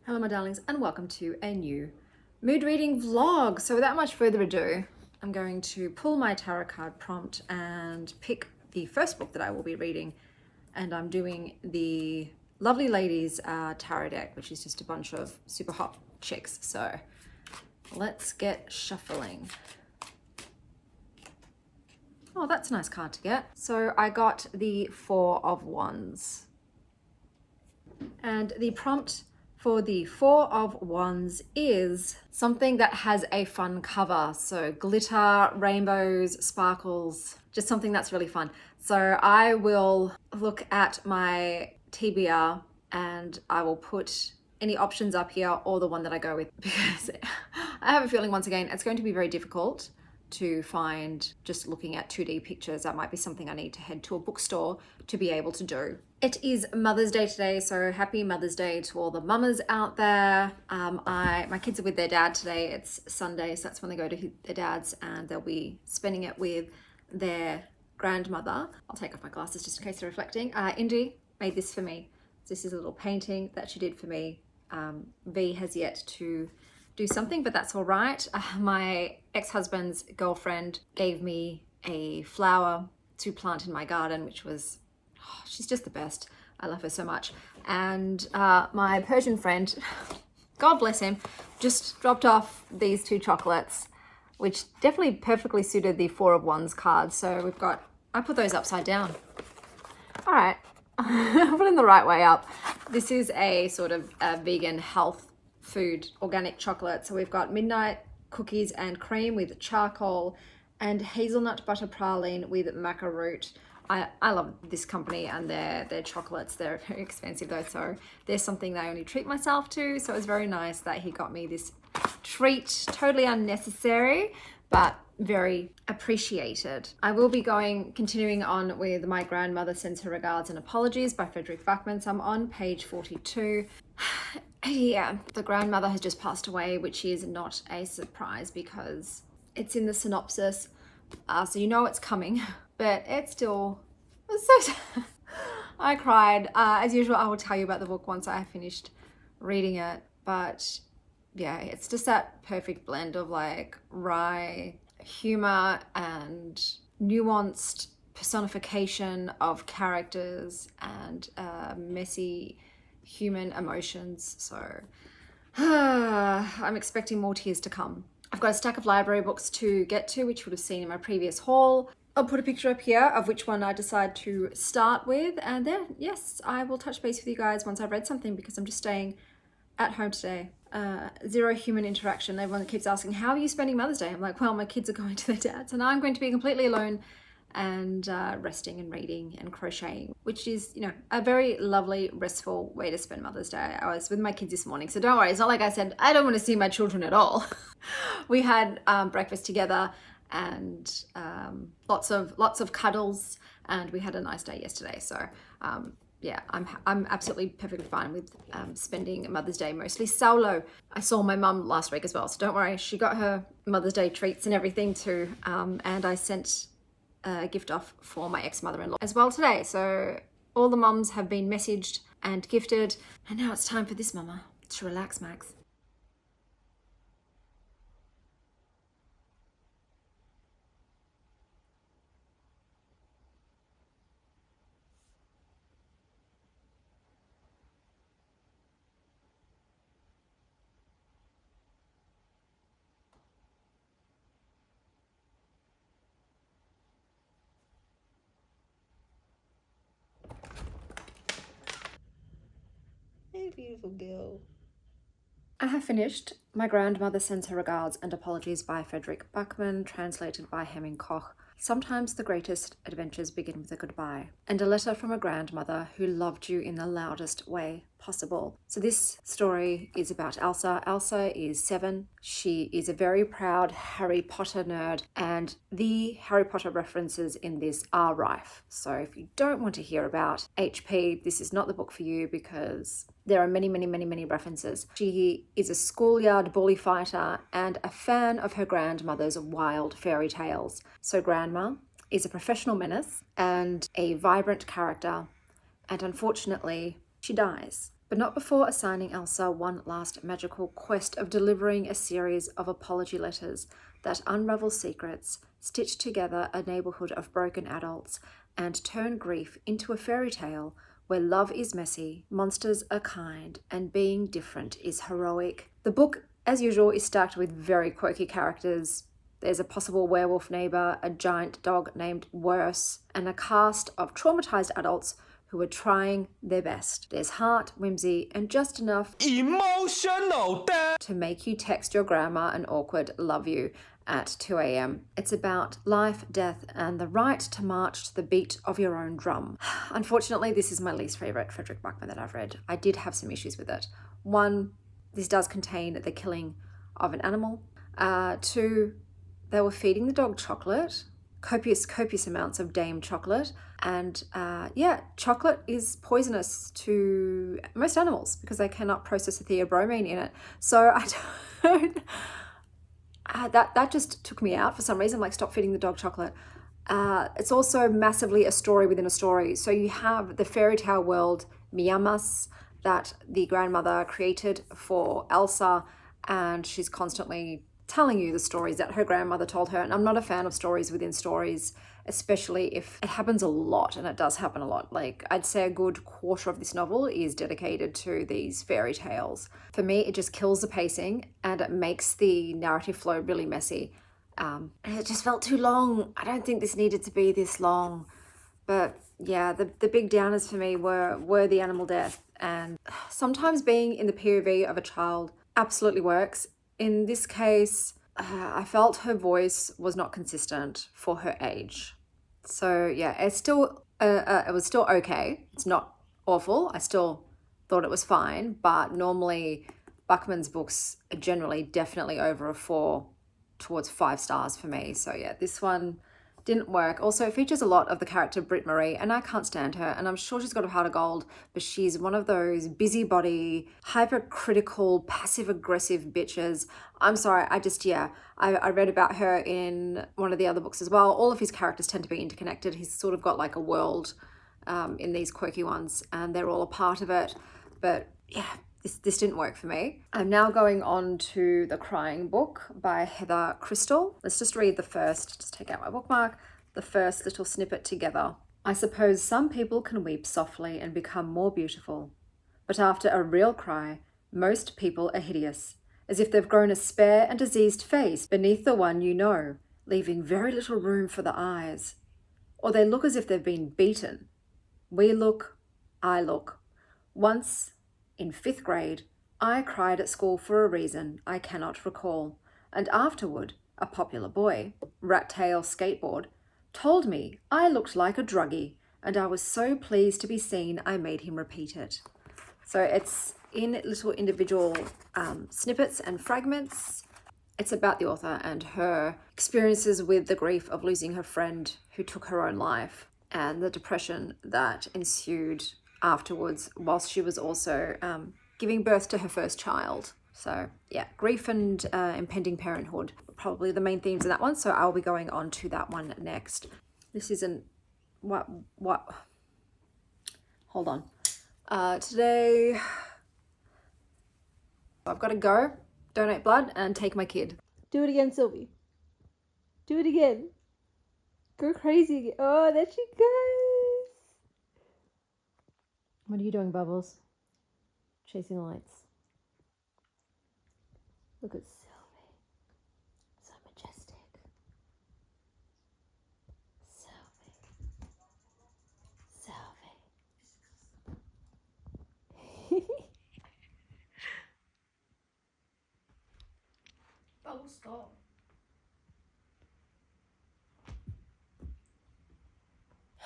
Hello my darlings and welcome to a new mood reading vlog. So without much further ado, I'm going to pull my tarot card prompt and pick the first book that I will be reading, and I'm doing the Lovely Ladies tarot deck, which is just a bunch of super hot chicks. So let's get shuffling. Oh, that's a nice card to get. So I got the Four of Wands, and the prompt for the Four of Wands is something that has a fun cover. So glitter, rainbows, sparkles, just something that's really fun. So I will look at my TBR and I will put any options up here or the one that I go with, because I have a feeling once again it's going to be very difficult to find just looking at 2D pictures. That might be something I need to head to a bookstore to be able to do. It is Mother's Day today, so happy Mother's Day to all the mamas out there. My kids are with their dad today. It's Sunday, so that's when they go to their dad's, and they'll be spending it with their grandmother. I'll take off my glasses just in case they're reflecting. Indy made this for me. This is a little painting that she did for me. V has yet to do something, but that's all right. My ex-husband's girlfriend gave me a flower to plant in my garden, which was, oh, she's just the best. I love her so much. And my Persian friend, God bless him, just dropped off these two chocolates, which definitely perfectly suited the Four of Wands card. So we've got, I put those upside down. All right, put them the right way up. This is a sort of a vegan health food organic chocolate. So we've got midnight cookies and cream with charcoal and hazelnut butter praline with maca root. I love this company and their chocolates. They're very expensive though, so there's something that I only treat myself to. So it was very nice that he got me this treat, totally unnecessary but very appreciated. I will be continuing on with My Grandmother Sends Her Regards and Apologies by Frederick Backman. So I'm on page 42. Yeah, the grandmother has just passed away, which is not a surprise because it's in the synopsis, so you know it's coming, but it's still so sad. I cried. As usual, I will tell you about the book once I have finished reading it, but yeah, it's just that perfect blend of like wry humor and nuanced personification of characters and messy human emotions. So I'm expecting more tears to come. I've got a stack of library books to get to, which you would have seen in my previous haul. I'll put a picture up here of which one I decide to start with, and then yes, I will touch base with you guys once I've read something, because I'm just staying at home today. Zero human interaction. Everyone keeps asking, how are you spending Mother's Day? I'm like, well, my kids are going to their dads and I'm going to be completely alone and resting and reading and crocheting, which is, you know, a very lovely, restful way to spend Mother's Day. I was with my kids this morning, so don't worry. It's not like I said, I don't want to see my children at all. We had breakfast together and lots of cuddles, and we had a nice day yesterday. So yeah, I'm absolutely perfectly fine with spending Mother's Day mostly solo. I saw my mum last week as well, so don't worry. She got her Mother's Day treats and everything too, and I sent a gift off for my ex-mother-in-law as well today. So all the mums have been messaged and gifted, and now it's time for this mama to relax, Max. Hey, beautiful girl. I have finished My Grandmother Sends Her Regards and Apologies by Frederick Backman, translated by Hemming Koch. Sometimes the greatest adventures begin with a goodbye, and a letter from a grandmother who loved you in the loudest way possible. So this story is about Elsa. Elsa is 7. She is a very proud Harry Potter nerd, and the Harry Potter references in this are rife. So if you don't want to hear about HP, this is not the book for you, because there are many, many, many, many references. She is a schoolyard bully fighter and a fan of her grandmother's wild fairy tales. So Grandma is a professional menace and a vibrant character, and unfortunately, she dies. but not before assigning Elsa one last magical quest of delivering a series of apology letters that unravel secrets, stitch together a neighborhood of broken adults, and turn grief into a fairy tale where love is messy, monsters are kind, and being different is heroic. The book, as usual, is stacked with very quirky characters. There's a possible werewolf neighbor, a giant dog named Worse, and a cast of traumatized adults who are trying their best. There's heart, whimsy, and just enough emotional to make you text your grandma an awkward love you at 2 a.m. It's about life, death, and the right to march to the beat of your own drum. Unfortunately, this is my least favorite Frederick Buckman that I've read. I did have some issues with it. One, this does contain the killing of an animal. Two, they were feeding the dog chocolate, copious amounts of Dame chocolate. And chocolate is poisonous to most animals because they cannot process the theobromine in it. So I don't... that just took me out for some reason, like stop feeding the dog chocolate. It's also massively a story within a story. So you have the fairy tale world, Miamas, that the grandmother created for Elsa, and she's constantly telling you the stories that her grandmother told her. And I'm not a fan of stories within stories, especially if it happens a lot, and it does happen a lot. Like, I'd say a good quarter of this novel is dedicated to these fairy tales. For me, it just kills the pacing and it makes the narrative flow really messy. And it just felt too long. I don't think this needed to be this long. But yeah, the big downers for me were the animal death. And sometimes being in the POV of a child absolutely works. In this case, I felt her voice was not consistent for her age. So yeah, it's still it was still okay. It's not awful. I still thought it was fine, but normally Buckman's books are generally definitely over a 4 towards 5 stars for me. So yeah, this one didn't work. Also, it features a lot of the character Britt Marie, and I can't stand her, and I'm sure she's got a heart of gold, but she's one of those busybody, hypercritical, passive-aggressive bitches. I'm sorry, I read about her in one of the other books as well. All of his characters tend to be interconnected. He's sort of got like a world in these quirky ones, and they're all a part of it. But yeah, this didn't work for me. I'm now going on to The Crying Book by Heather Crystal. Let's just read just take out my bookmark, the first little snippet together. I suppose some people can weep softly and become more beautiful. But after a real cry, most people are hideous, as if they've grown a spare and diseased face beneath the one you know, leaving very little room for the eyes. Or they look as if they've been beaten. We look, I look. Once, in 5th grade, I cried at school for a reason I cannot recall, and afterward, a popular boy, rat-tail skateboard, told me I looked like a druggie, and I was so pleased to be seen I made him repeat it. So it's in little individual snippets and fragments. It's about the author and her experiences with the grief of losing her friend who took her own life and the depression that ensued afterwards, whilst she was also giving birth to her first child. So yeah, grief and impending parenthood, probably the main themes in that one. So I'll be going on to that one next. This isn't what hold on. Today I've got to go donate blood and take my kid. Do it again, Sylvie. Do it again. Go crazy again. Oh, there she goes. What are you doing, Bubbles? Chasing the lights. Look at Sylvie. So majestic. Sylvie. Bubbles, stop.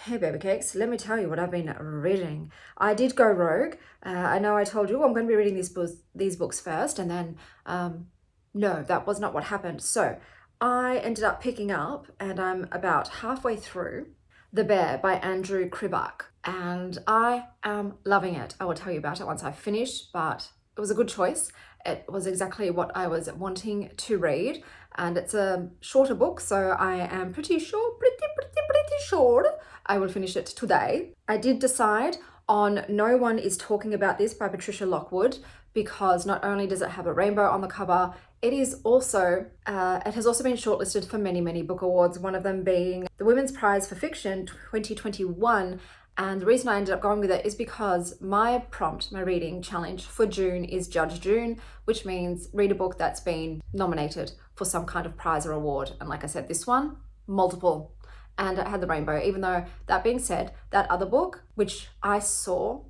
Hey baby cakes, let me tell you what I've been reading. I did go rogue. I know I told you I'm going to be reading these books first, and then no, that was not what happened. So I ended up picking up, and I'm about halfway through, The Bear by Andrew Kribak, and I am loving it. I will tell you about it once I've finished, but it was a good choice. It was exactly what I was wanting to read, and it's a shorter book, so I am pretty sure I will finish it today. I did decide on No One Is Talking About This by Patricia Lockwood, because not only does it have a rainbow on the cover, it is also, it has also been shortlisted for many, many book awards, one of them being the Women's Prize for Fiction 2021. And the reason I ended up going with it is because my prompt, my reading challenge for June is Judge June, which means read a book that's been nominated for some kind of prize or award. And like I said, this one, multiple. And it had the rainbow, even though, that being said, that other book, which I saw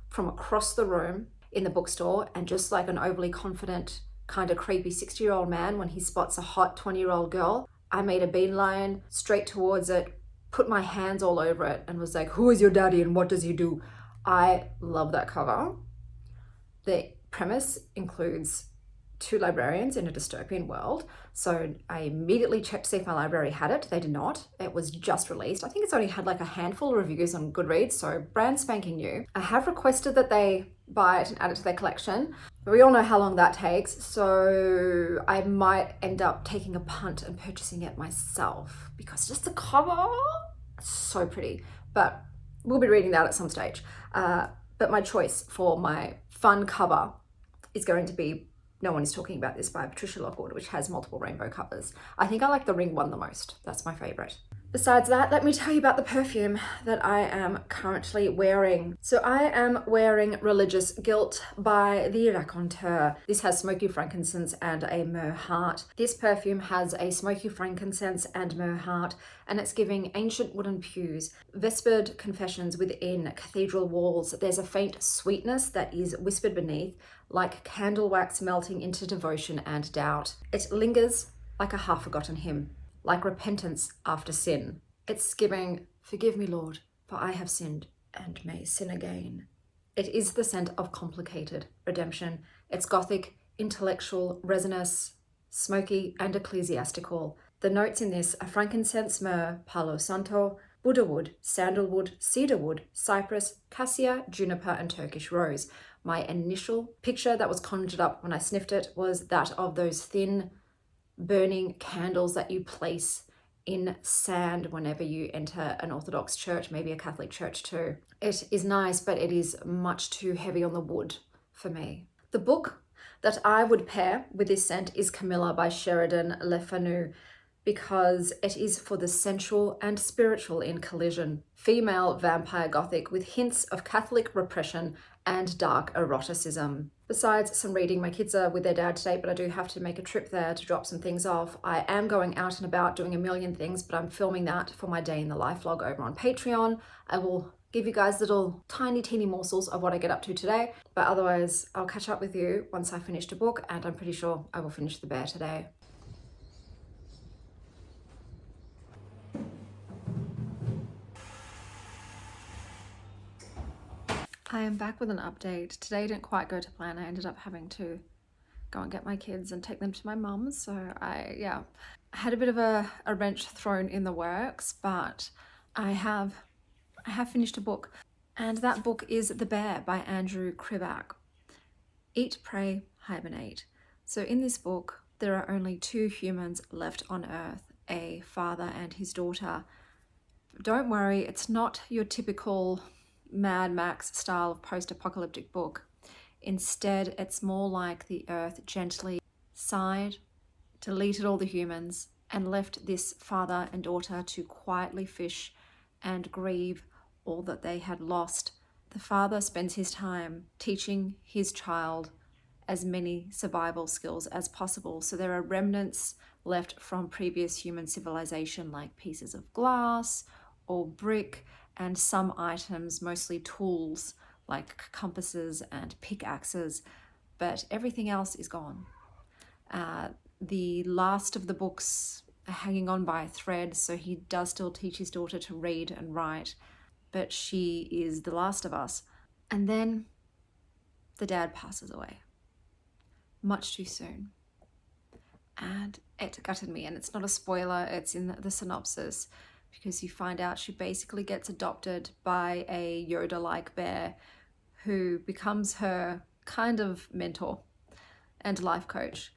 from across the room in the bookstore, and just like an overly confident, kind of creepy 60-year-old man when he spots a hot 20-year-old girl, I made a beeline straight towards it, put my hands all over it, and was like, who is your daddy and what does he do? I love that cover. The premise includes two librarians in a dystopian world. So I immediately checked to see if my library had it. They did not. It was just released. I think it's only had like a handful of reviews on Goodreads, so brand spanking new. I have requested that they buy it and add it to their collection, but we all know how long that takes. So I might end up taking a punt and purchasing it myself, because just the cover, so pretty. But we'll be reading that at some stage. But my choice for my fun cover is going to be No One Is Talking About This by Patricia Lockwood, which has multiple rainbow covers. I think I like the ring one the most. That's my favorite. Besides that, let me tell you about the perfume that I am currently wearing. So I am wearing Religious Guilt by the Raconteur. This has smoky frankincense and a myrrh heart. This perfume has a smoky frankincense and myrrh heart, and it's giving ancient wooden pews, vespered confessions within cathedral walls. There's a faint sweetness that is whispered beneath, like candle wax melting into devotion and doubt. It lingers like a half-forgotten hymn, like repentance after sin. It's giving, forgive me, Lord, for I have sinned and may sin again. It is the scent of complicated redemption. It's gothic, intellectual, resinous, smoky, and ecclesiastical. The notes in this are frankincense, myrrh, palo santo, Buddha wood, sandalwood, cedar wood, cypress, cassia, juniper, and Turkish rose. My initial picture that was conjured up when I sniffed it was that of those thin, burning candles that you place in sand whenever you enter an Orthodox church, maybe a Catholic church too. It is nice, but it is much too heavy on the wood for me. The book that I would pair with this scent is Camilla by Sheridan Le Fanu, because it is for the sensual and spiritual in collision. Female vampire gothic with hints of Catholic repression and dark eroticism. Besides some reading, my kids are with their dad today, but I do have to make a trip there to drop some things off. I am going out and about doing a million things, but I'm filming that for my day in the life vlog over on Patreon. I will give you guys little tiny teeny morsels of what I get up to today, but otherwise I'll catch up with you once I finish a book, and I'm pretty sure I will finish The Bear today. I am back with an update. Today didn't quite go to plan. I ended up having to go and get my kids and take them to my mum's. So I had a bit of a wrench thrown in the works, but I have finished a book. And that book is The Bear by Andrew Krivak. Eat, pray, hibernate. So in this book, there are only two humans left on Earth, a father and his daughter. Don't worry, it's not your typical Mad Max style of post-apocalyptic book. Instead, it's more like the Earth gently sighed, deleted all the humans, and left this father and daughter to quietly fish and grieve all that they had lost. The father spends his time teaching his child as many survival skills as possible. So there are remnants left from previous human civilization, like pieces of glass or brick, and some items, mostly tools like compasses and pickaxes, but everything else is gone. The last of the books are hanging on by a thread, so he does still teach his daughter to read and write, but she is the last of us. And then the dad passes away, much too soon. And it gutted me, and it's not a spoiler, it's in the synopsis, because you find out she basically gets adopted by a Yoda-like bear who becomes her kind of mentor and life coach,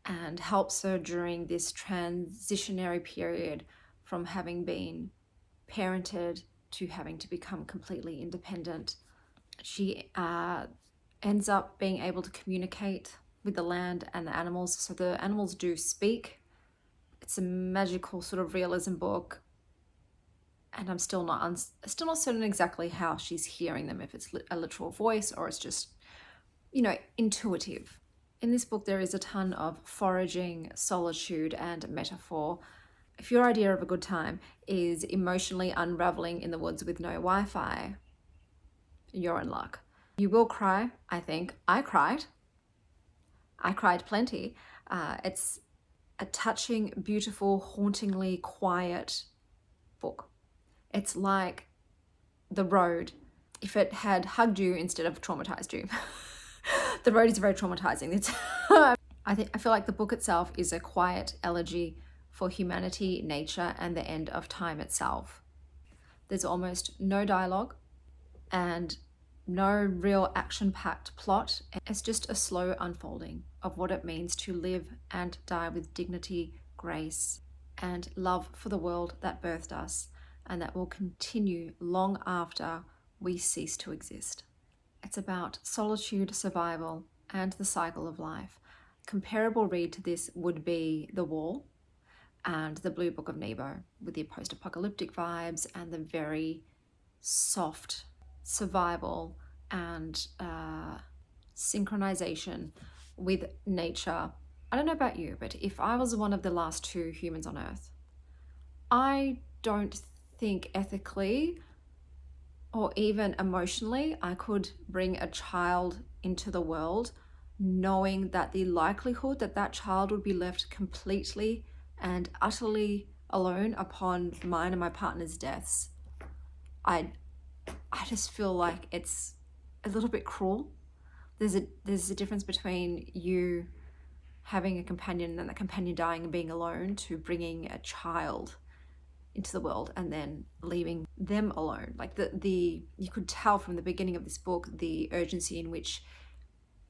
and helps her during this transitionary period from having been parented to having to become completely independent She ends up being able to communicate with the land and the animals. So the animals do speak. It's a magical sort of realism book. And I'm still not certain exactly how she's hearing them, if it's a literal voice or it's just, you know, intuitive. In this book, there is a ton of foraging, solitude, and metaphor. If your idea of a good time is emotionally unraveling in the woods with no Wi-Fi, you're in luck. You will cry, I think. I cried plenty. It's a touching, beautiful, hauntingly quiet book. It's like The Road if it had hugged you instead of traumatized you. The Road is very traumatizing. I feel like the book itself is a quiet elegy for humanity, nature, and the end of time itself. There's almost no dialogue and no real action-packed plot. It's just a slow unfolding of what it means to live and die with dignity, grace, and love for the world that birthed us and that will continue long after we cease to exist. It's about solitude, survival, and the cycle of life. Comparable read to this would be The Wall and The Blue Book of Nebo, with the post-apocalyptic vibes and the very soft survival and synchronization with nature. I don't know about you, but if I was one of the last two humans on Earth, I don't think ethically or even emotionally I could bring a child into the world knowing that the likelihood that that child would be left completely and utterly alone upon mine and my partner's deaths. I just feel like it's a little bit cruel. There's a difference between you having a companion and that companion dying and being alone to bringing a child into the world and then leaving them alone. Like you could tell from the beginning of this book the urgency in which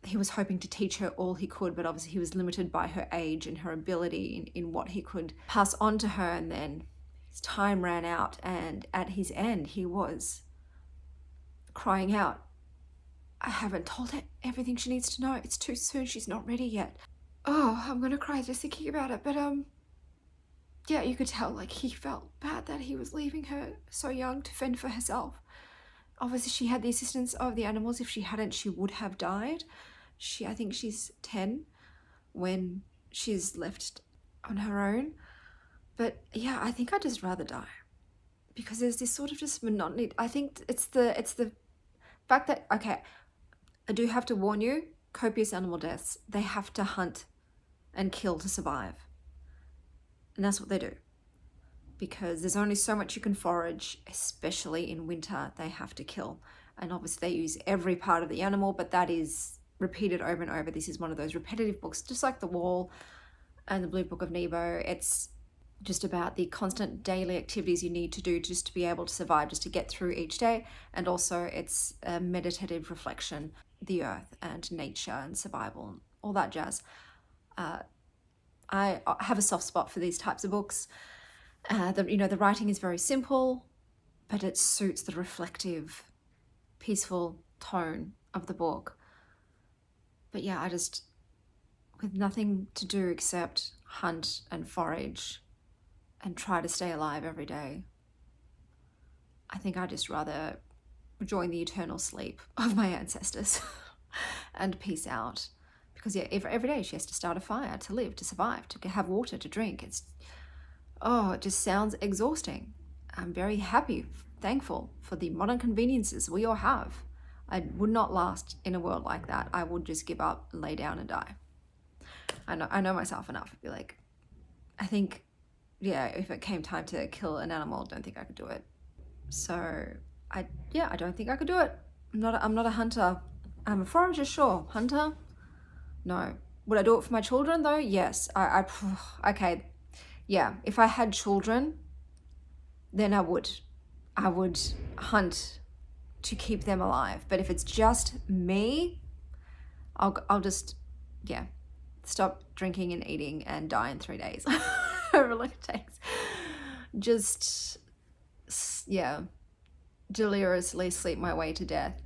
he was hoping to teach her all he could, but obviously he was limited by her age and her ability in what he could pass on to her. And then his time ran out, and at his end he was crying out, I haven't told her everything she needs to know. It's too soon. She's not ready yet. Oh, I'm gonna cry just thinking about it. But yeah, you could tell like he felt bad that he was leaving her so young to fend for herself. Obviously she had the assistance of the animals. If she hadn't, she would have died. I think she's 10 when she's left on her own. But yeah, I think I'd just rather die, because there's this sort of just monotony. I think it's the fact that, okay, I do have to warn you, copious animal deaths. They have to hunt and kill to survive. And that's what they do, because there's only so much you can forage, especially in winter. They have to kill. And obviously they use every part of the animal, but that is repeated over and over. This is one of those repetitive books, just like The Wall and The Blue Book of Nebo. It's just about the constant daily activities you need to do just to be able to survive, just to get through each day. And also it's a meditative reflection, the earth and nature and survival, all that jazz. I have a soft spot for these types of books. The writing is very simple, but it suits the reflective, peaceful tone of the book. But yeah, I just, with nothing to do except hunt and forage and try to stay alive every day, I think I'd just rather join the eternal sleep of my ancestors and peace out. Because yeah, every day she has to start a fire to live, to survive, to have water to drink. It just sounds exhausting. I'm very happy, thankful for the modern conveniences we all have. I would not last in a world like that. I would just give up, lay down and die. I know myself enough. I'd be like, I think, yeah, if it came time to kill an animal, I don't think I could do it. So I don't think I could do it. I'm not a hunter. I'm a forager, sure. Hunter? No. Would I do it for my children though? Yes. Okay. Yeah. If I had children, then I would hunt to keep them alive. But if it's just me, I'll just, yeah, stop drinking and eating and die in 3 days. However it takes. Just, yeah, deliriously sleep my way to death,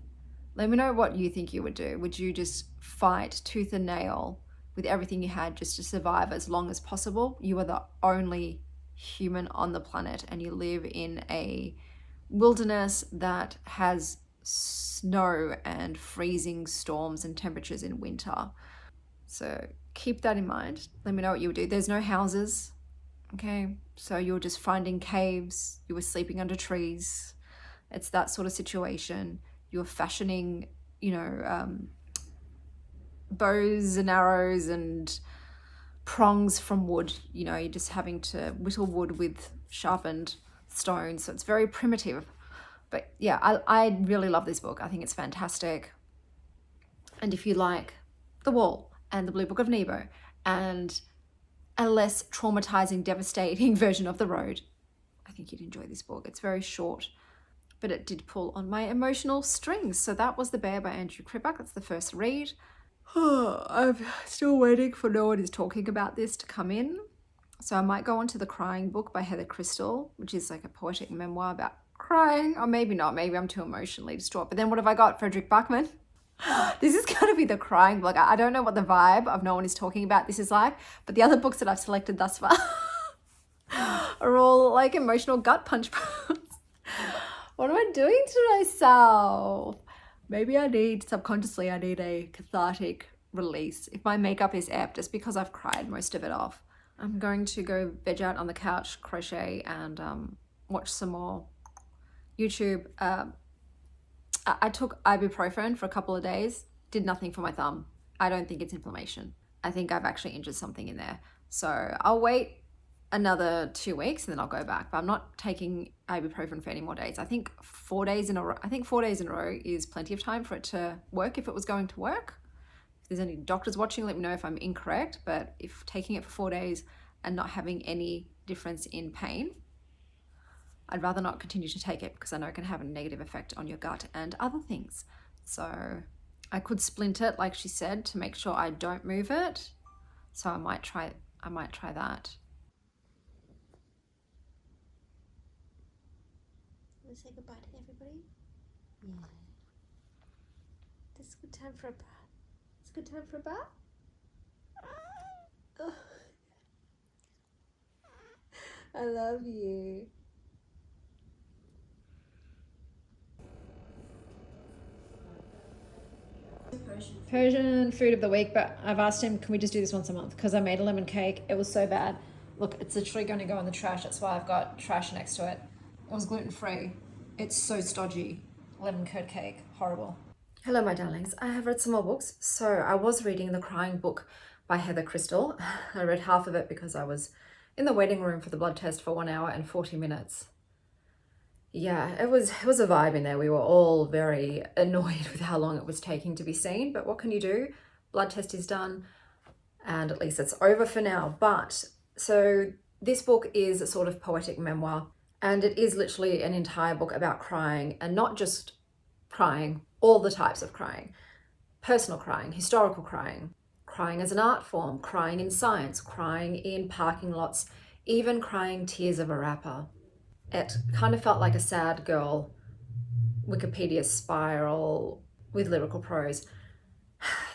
Let me know what you think you would do. Would you just fight tooth and nail with everything you had just to survive as long as possible? You are the only human on the planet and you live in a wilderness that has snow and freezing storms and temperatures in winter. So keep that in mind. Let me know what you would do. There's no houses, okay? So you're just finding caves, you were sleeping under trees. It's that sort of situation. You're fashioning, bows and arrows and prongs from wood. You're just having to whittle wood with sharpened stones. So it's very primitive. But yeah, I really love this book. I think it's fantastic. And if you like The Wall and The Blue Book of Nebo and a less traumatizing, devastating version of The Road, I think you'd enjoy this book. It's very short, but it did pull on my emotional strings. So that was The Bear by Andrew Kripak. That's the first read. I'm still waiting for No One Is Talking About This to come in. So I might go on to The Crying Book by Heather Crystal, which is like a poetic memoir about crying, or maybe not, maybe I'm too emotionally distraught. But then what have I got? Frederick Buckman. This is going to be the crying book. I don't know what the vibe of No One Is Talking About This is like, but the other books that I've selected thus far are all like emotional gut punch books. What am I doing to myself? Maybe subconsciously I need a cathartic release. If my makeup is apt, it's because I've cried most of it off. I'm going to go veg out on the couch, crochet, and watch some more YouTube. I took ibuprofen for a couple of days, did nothing for my thumb. I don't think it's inflammation. I think I've actually injured something in there. So I'll wait another 2 weeks and then I'll go back. But I'm not taking ibuprofen for any more days. I think 4 days in a row is plenty of time for it to work if it was going to work. If there's any doctors watching, let me know if I'm incorrect. But if taking it for 4 days and not having any difference in pain, I'd rather not continue to take it because I know it can have a negative effect on your gut and other things. So I could splint it, like she said, to make sure I don't move it. So I might try that. Want to say goodbye to everybody? Yeah. This is a good time for a bath. It's a good time for a bath? Oh. I love you. Persian food of the week, but I've asked him, can we just do this once a month? Because I made a lemon cake. It was so bad. Look, it's literally going to go in the trash. That's why I've got trash next to it. It was gluten-free. It's so stodgy. Lemon curd cake. Horrible. Hello, my darlings. I have read some more books. So I was reading The Crying Book by Heather Crystal. I read half of it because I was in the waiting room for the blood test for 1 hour and 40 minutes. Yeah, it was a vibe in there. We were all very annoyed with how long it was taking to be seen, but what can you do? Blood test is done and at least it's over for now. But so this book is a sort of poetic memoir and it is literally an entire book about crying, and not just crying, all the types of crying. Personal crying, historical crying, crying as an art form, crying in science, crying in parking lots, even crying tears of a rapper. It kind of felt like a sad girl Wikipedia spiral with lyrical prose.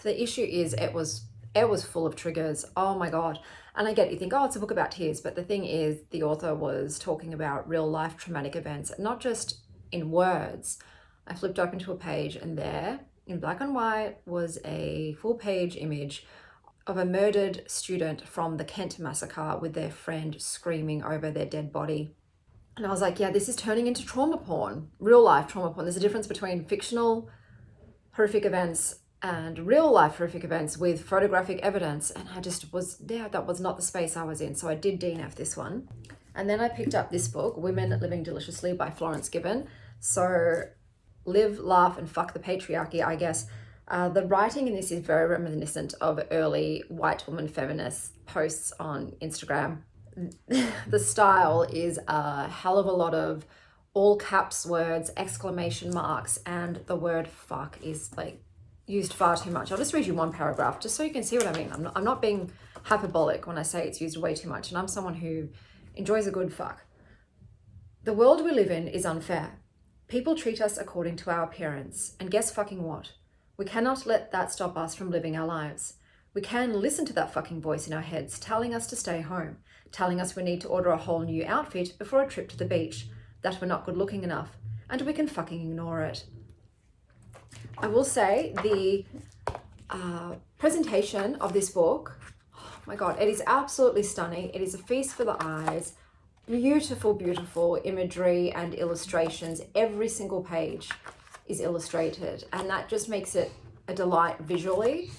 The issue is it was full of triggers. Oh my God. And I get, you think, oh, it's a book about tears. But the thing is, the author was talking about real life traumatic events, not just in words. I flipped open to a page and there, in black and white, was a full page image of a murdered student from the Kent massacre with their friend screaming over their dead body. And I was like, yeah, this is turning into trauma porn, real life trauma porn. There's a difference between fictional horrific events and real life horrific events with photographic evidence. And I just was there, that was not the space I was in. So I did DNF this one. And then I picked up this book, Women Living Deliciously by Florence Gibbon. So live, laugh, and fuck the patriarchy, I guess. The writing in this is very reminiscent of early white woman feminist posts on Instagram. The style is a hell of a lot of all caps words, exclamation marks, and the word fuck is like used far too much. I'll just read you one paragraph just so you can see what I mean. I'm not being hyperbolic when I say it's used way too much, and I'm someone who enjoys a good fuck. The world we live in is unfair. People treat us according to our appearance, and guess fucking what? We cannot let that stop us from living our lives. We can listen to that fucking voice in our heads telling us to stay home, telling us we need to order a whole new outfit before a trip to the beach, that we're not good looking enough, and we can fucking ignore it. I will say the presentation of this book, oh my God, it is absolutely stunning. It is a feast for the eyes. Beautiful, beautiful imagery and illustrations. Every single page is illustrated, and that just makes it a delight visually.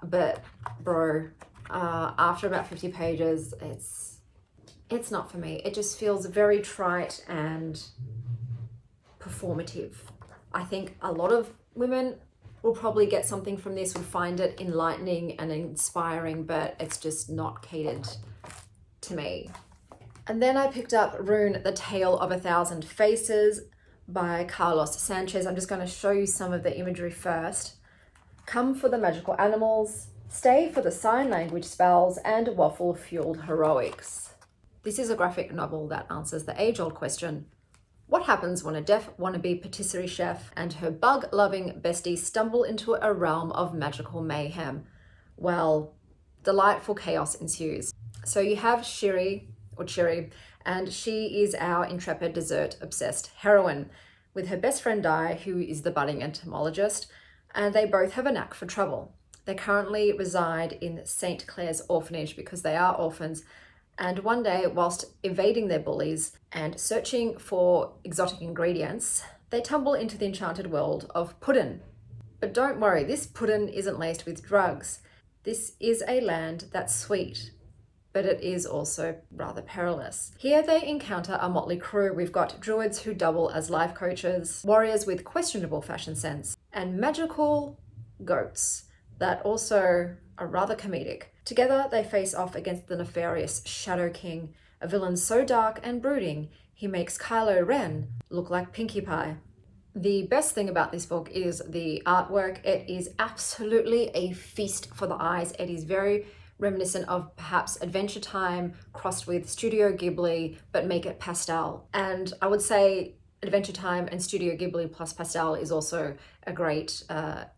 But bro, after about 50 pages, it's not for me. It just feels very trite and performative. I think a lot of women will probably get something from this, will find it enlightening and inspiring, but it's just not catered to me. And then I picked up Rune, The Tale of 1,000 Faces by Carlos Sanchez. I'm just going to show you some of the imagery first. Come for the magical animals, stay for the sign language spells, and waffle-fueled heroics. This is a graphic novel that answers the age-old question, what happens when a deaf wannabe patisserie chef and her bug-loving bestie stumble into a realm of magical mayhem? Well, delightful chaos ensues. So you have Shiri, and she is our intrepid dessert-obsessed heroine, with her best friend Di, who is the budding entomologist, and they both have a knack for trouble. They currently reside in St. Clair's orphanage because they are orphans, and one day, whilst evading their bullies and searching for exotic ingredients, they tumble into the enchanted world of puddin'. But don't worry, this puddin' isn't laced with drugs. This is a land that's sweet, but it is also rather perilous. Here they encounter a motley crew. We've got druids who double as life coaches, warriors with questionable fashion sense, and magical goats that also are rather comedic. Together they face off against the nefarious Shadow King, a villain so dark and brooding, he makes Kylo Ren look like Pinkie Pie. The best thing about this book is the artwork. It is absolutely a feast for the eyes. It is very reminiscent of perhaps Adventure Time crossed with Studio Ghibli, but make it pastel. And I would say Adventure Time and Studio Ghibli plus pastel is also a great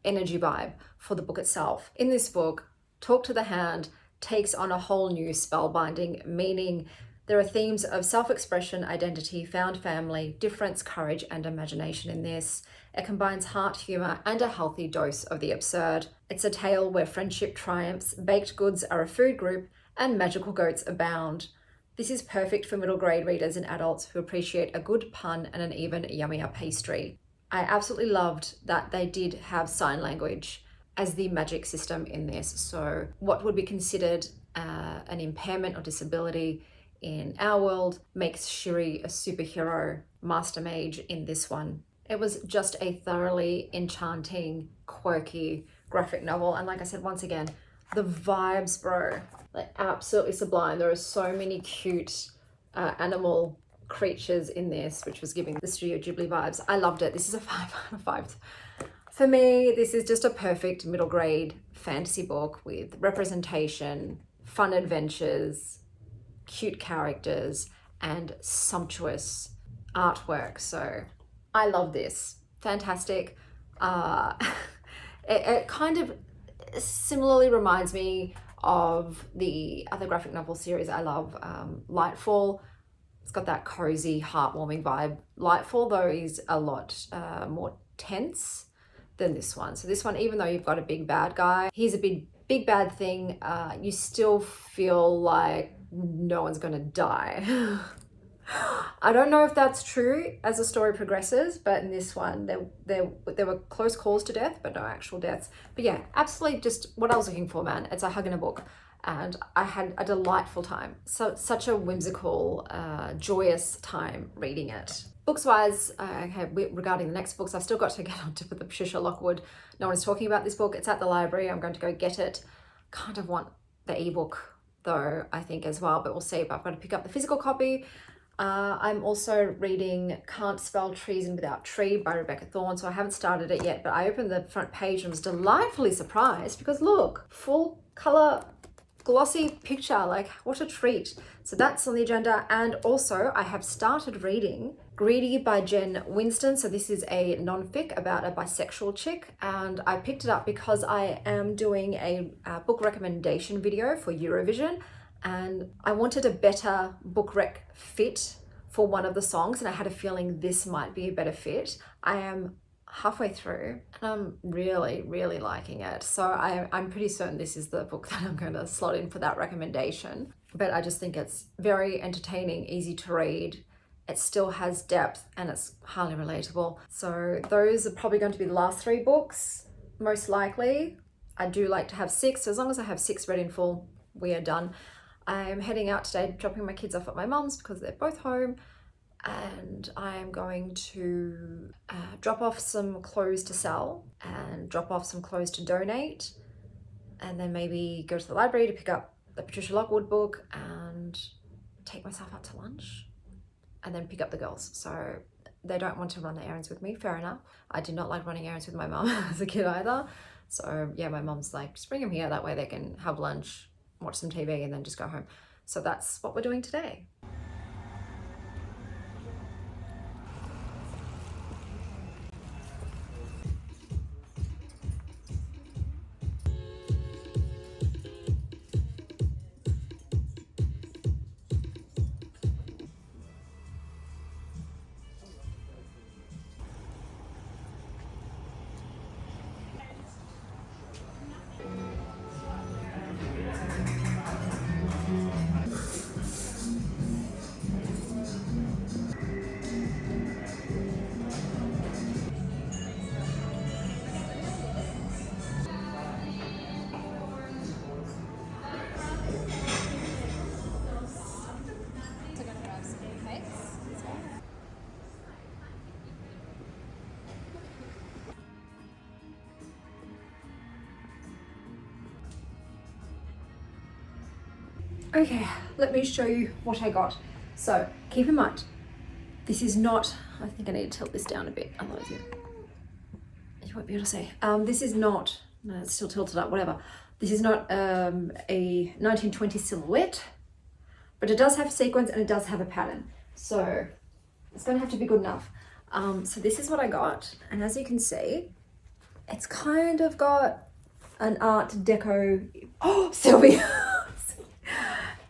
energy vibe for the book itself. In this book, Talk to the Hand takes on a whole new spellbinding meaning. There are themes of self-expression, identity, found family, difference, courage, and imagination in this. It combines heart, humor, and a healthy dose of the absurd. It's a tale where friendship triumphs, baked goods are a food group, and magical goats abound. This is perfect for middle grade readers and adults who appreciate a good pun and an even yummier pastry. I absolutely loved that they did have sign language as the magic system in this. So what would be considered an impairment or disability in our world makes Shiri a superhero master mage in this one. It was just a thoroughly enchanting, quirky graphic novel. And like I said, once again, the vibes, bro, like absolutely sublime. There are so many cute animal creatures in this, which was giving the Studio Ghibli vibes. I loved it. This is a 5 out of 5. For me, this is just a perfect middle grade fantasy book with representation, fun adventures, cute characters, and sumptuous artwork. So I love this. Fantastic. It kind of similarly reminds me of the other graphic novel series I love, Lightfall. It's got that cozy, heartwarming vibe. Lightfall, though, is a lot more tense than this one. So this one, even though you've got a big bad guy, he's a big bad thing, you still feel like no one's gonna die. I don't know if that's true as the story progresses, but in this one, there were close calls to death, but no actual deaths. But yeah, absolutely just what I was looking for, man. It's a hug in a book, and I had a delightful time. So such a whimsical, joyous time reading it. Books-wise, regarding the next books, I've still got to get on to the Patricia Lockwood. No one is talking about this book. It's at the library. I'm going to go get it. Kind of want the ebook though, I think, as well, but we'll see. But I've got to pick up the physical copy. I'm also reading Can't Spell Treason Without Tree by Rebecca Thorne, so I haven't started it yet, but I opened the front page and was delightfully surprised because look, full color glossy picture. Like, what a treat. So that's on the agenda. And also I have started reading Greedy by Jen Winston. So this is a nonfic about a bisexual chick, and I picked it up because I am doing a book recommendation video for Eurovision, and I wanted a better book rec fit for one of the songs, and I had a feeling this might be a better fit. I am halfway through and I'm really liking it, so I'm pretty certain this is the book that I'm going to slot in for that recommendation. But I just think it's very entertaining, easy to read. It still has depth and it's highly relatable. So those are probably going to be the last 3 books, most likely. I do like to have 6, so as long as I have 6 read in full, we are done. I'm heading out today, dropping my kids off at my mum's because they're both home, and I am going to drop off some clothes to sell and drop off some clothes to donate, and then maybe go to the library to pick up the Patricia Lockwood book and take myself out to lunch, and then pick up the girls. So they don't want to run the errands with me, fair enough. I did not like running errands with my mum as a kid either. So yeah, my mum's like, just bring them here, that way they can have lunch, watch some TV, and then just go home. So that's what we're doing today. Okay, let me show you what I got. So keep in mind, this is not, I think I need to tilt this down a bit, otherwise you won't be able to see. This is not, no, it's still tilted up, whatever. This is not a 1920 silhouette, but it does have sequins and it does have a pattern. So it's gonna have to be good enough. So this is what I got, and as you can see, it's kind of got an Art Deco, oh, Sylvia,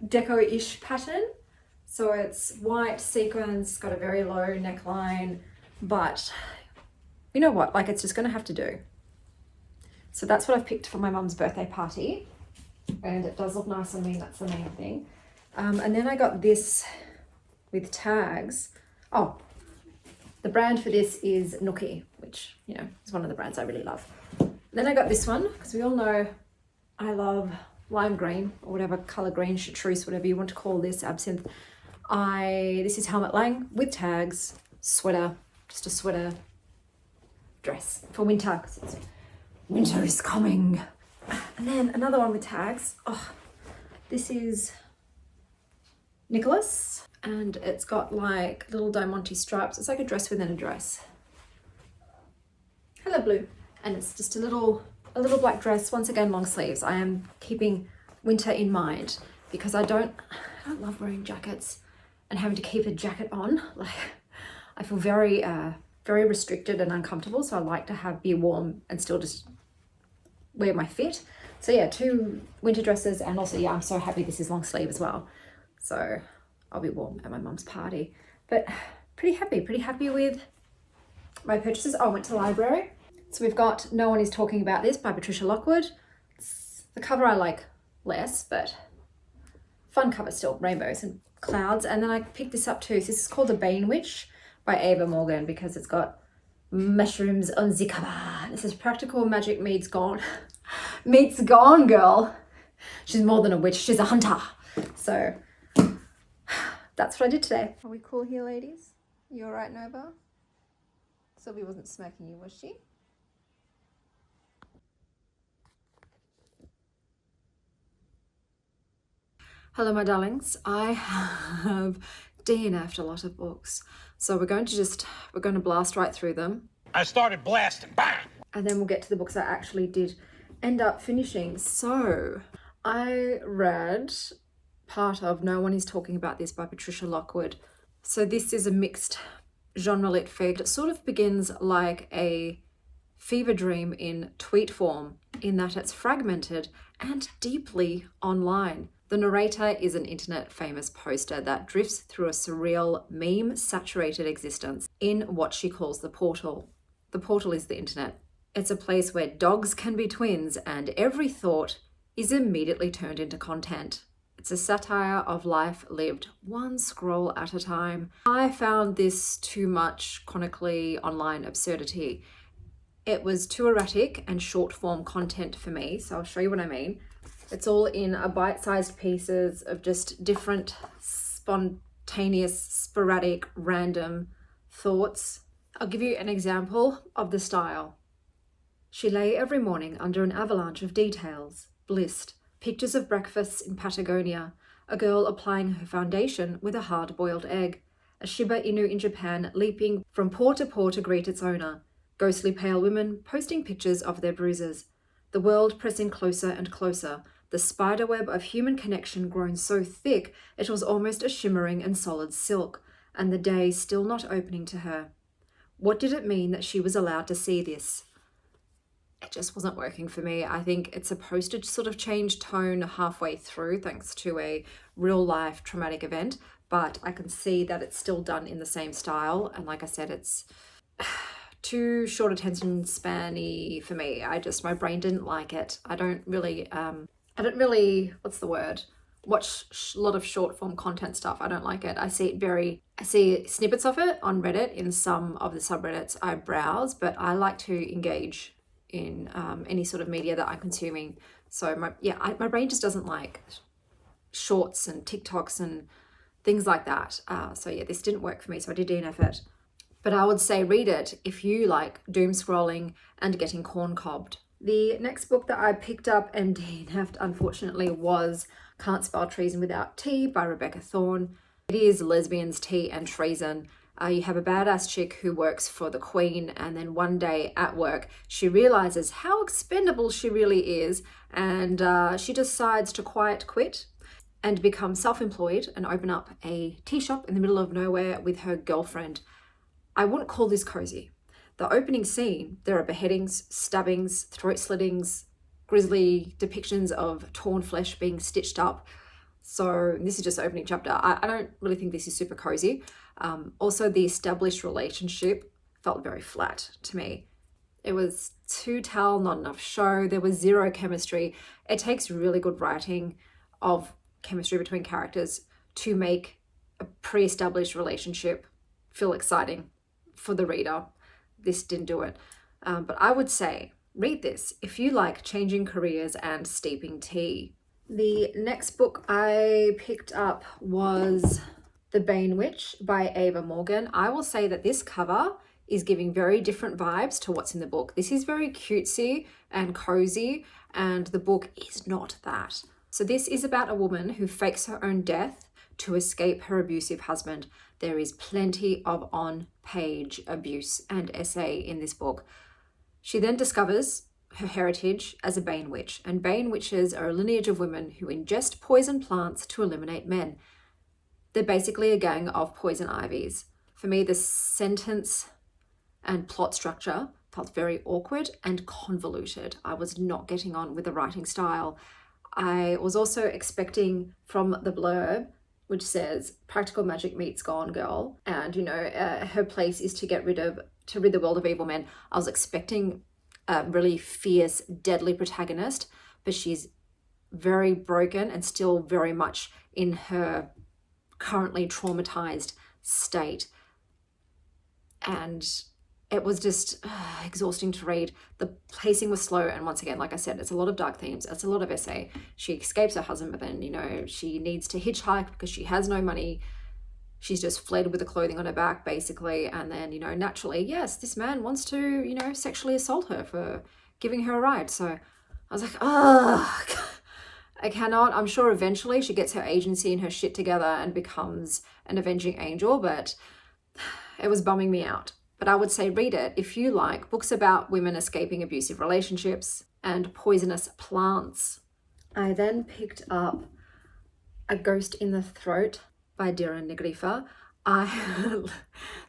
Deco-ish pattern. So it's white sequins, got a very low neckline, but you know what, like, it's just gonna have to do. So that's what I've picked for my mum's birthday party, and it does look nice on me, that's the main thing. And then I got this with tags. Oh, the brand for this is Nookie, which, you know, is one of the brands I really love. Then I got this one, because we all know I love lime green, or whatever color green, chartreuse, whatever you want to call this, absinthe. This is Helmut Lang with tags, sweater, just a sweater dress for winter, because winter is coming. And then another one with tags. Oh, this is Nicholas, and it's got like little diamante stripes. It's like a dress within a dress. Hello, blue. And it's just a little black dress, once again long sleeves. I am keeping winter in mind because I don't love wearing jackets and having to keep a jacket on. Like, I feel very restricted and uncomfortable, so I like to be warm and still just wear my fit. So yeah, 2 winter dresses, and also, yeah, I'm so happy this is long sleeve as well, so I'll be warm at my mum's party. But pretty happy with my purchases. Oh, I went to the library. So we've got No One Is Talking About This by Patricia Lockwood. The cover I like less, but fun cover still, rainbows and clouds. And then I picked this up too. So this is called The Bane Witch by Ava Morgan, because it's got mushrooms on the cover. This is practical magic meets gone. Meets gone, girl. She's more than a witch, she's a hunter. So that's what I did today. Are we cool here, ladies? You all right, Nova? Sylvie wasn't smacking you, was she? Hello, my darlings. I have DNF'd a lot of books, so we're going to blast right through them. I started blasting, bang! And then we'll get to the books I actually did end up finishing. So I read part of No One Is Talking About This by Patricia Lockwood. So this is a mixed genre litfic. It sort of begins like a fever dream in tweet form, in that it's fragmented and deeply online. The narrator is an internet famous poster that drifts through a surreal, meme-saturated existence in what she calls the portal. The portal is the internet. It's a place where dogs can be twins and every thought is immediately turned into content. It's a satire of life lived one scroll at a time. I found this too much chronically online absurdity. It was too erratic and short form content for me, so I'll show you what I mean. It's all in a bite-sized pieces of just different spontaneous, sporadic, random thoughts. I'll give you an example of the style. She lay every morning under an avalanche of details, blissed, pictures of breakfasts in Patagonia, a girl applying her foundation with a hard-boiled egg, a Shiba Inu in Japan leaping from paw to greet its owner, ghostly pale women posting pictures of their bruises, the world pressing closer and closer, the spiderweb of human connection grown so thick it was almost a shimmering and solid silk, and the day still not opening to her. What did it mean that she was allowed to see this? It just wasn't working for me. I think it's supposed to sort of change tone halfway through thanks to a real life traumatic event, but I can see that it's still done in the same style. And like I said, it's too short attention span-y for me. My brain didn't like it. I don't really, what's the word? Watch a lot of short form content stuff. I don't like it. I see snippets of it on Reddit in some of the subreddits I browse, but I like to engage in any sort of media that I'm consuming. So my brain just doesn't like shorts and TikToks and things like that. This didn't work for me, so I did DNF it. But I would say read it if you like doom scrolling and getting corn-cobbed. The next book that I picked up and DNF'd, unfortunately, was Can't Spell Treason Without T by Rebecca Thorne. It is lesbians, tea, and treason. You have a badass chick who works for the Queen, and then one day at work, she realizes how expendable she really is, and she decides to quiet quit and become self-employed and open up a tea shop in the middle of nowhere with her girlfriend. I wouldn't call this cozy. The opening scene, there are beheadings, stabbings, throat slittings, grisly depictions of torn flesh being stitched up. So this is just the opening chapter. I don't really think this is super cozy. Also, the established relationship felt very flat to me. It was too tell, not enough show. There was zero chemistry. It takes really good writing of chemistry between characters to make a pre-established relationship feel exciting for the reader. This didn't do it. But I would say, read this if you like changing careers and steeping tea. The next book I picked up was The Bane Witch by Ava Morgan. I will say that this cover is giving very different vibes to what's in the book. This is very cutesy and cozy, and the book is not that. So this is about a woman who fakes her own death to escape her abusive husband. There is plenty of on-page abuse and essay in this book. She then discovers her heritage as a Bane Witch, and Bane Witches are a lineage of women who ingest poison plants to eliminate men. They're basically a gang of poison ivies. For me, the sentence and plot structure felt very awkward and convoluted. I was not getting on with the writing style. I was also expecting from the blurb, which says practical magic meets Gone Girl, and her place is to rid the world of evil men. I was expecting a really fierce, deadly protagonist, but she's very broken and still very much in her currently traumatized state. And it was just exhausting to read. The pacing was slow, and once again, like I said, it's a lot of dark themes. It's a lot of essay. She escapes her husband, but then, she needs to hitchhike because she has no money. She's just fled with the clothing on her back, basically. And then, naturally, yes, this man wants to, sexually assault her for giving her a ride. So I was like, I cannot. I'm sure eventually she gets her agency and her shit together and becomes an avenging angel, but it was bumming me out. But I would say read it if you like books about women escaping abusive relationships and poisonous plants. I then picked up A Ghost in the Throat by Dira Nigrifa.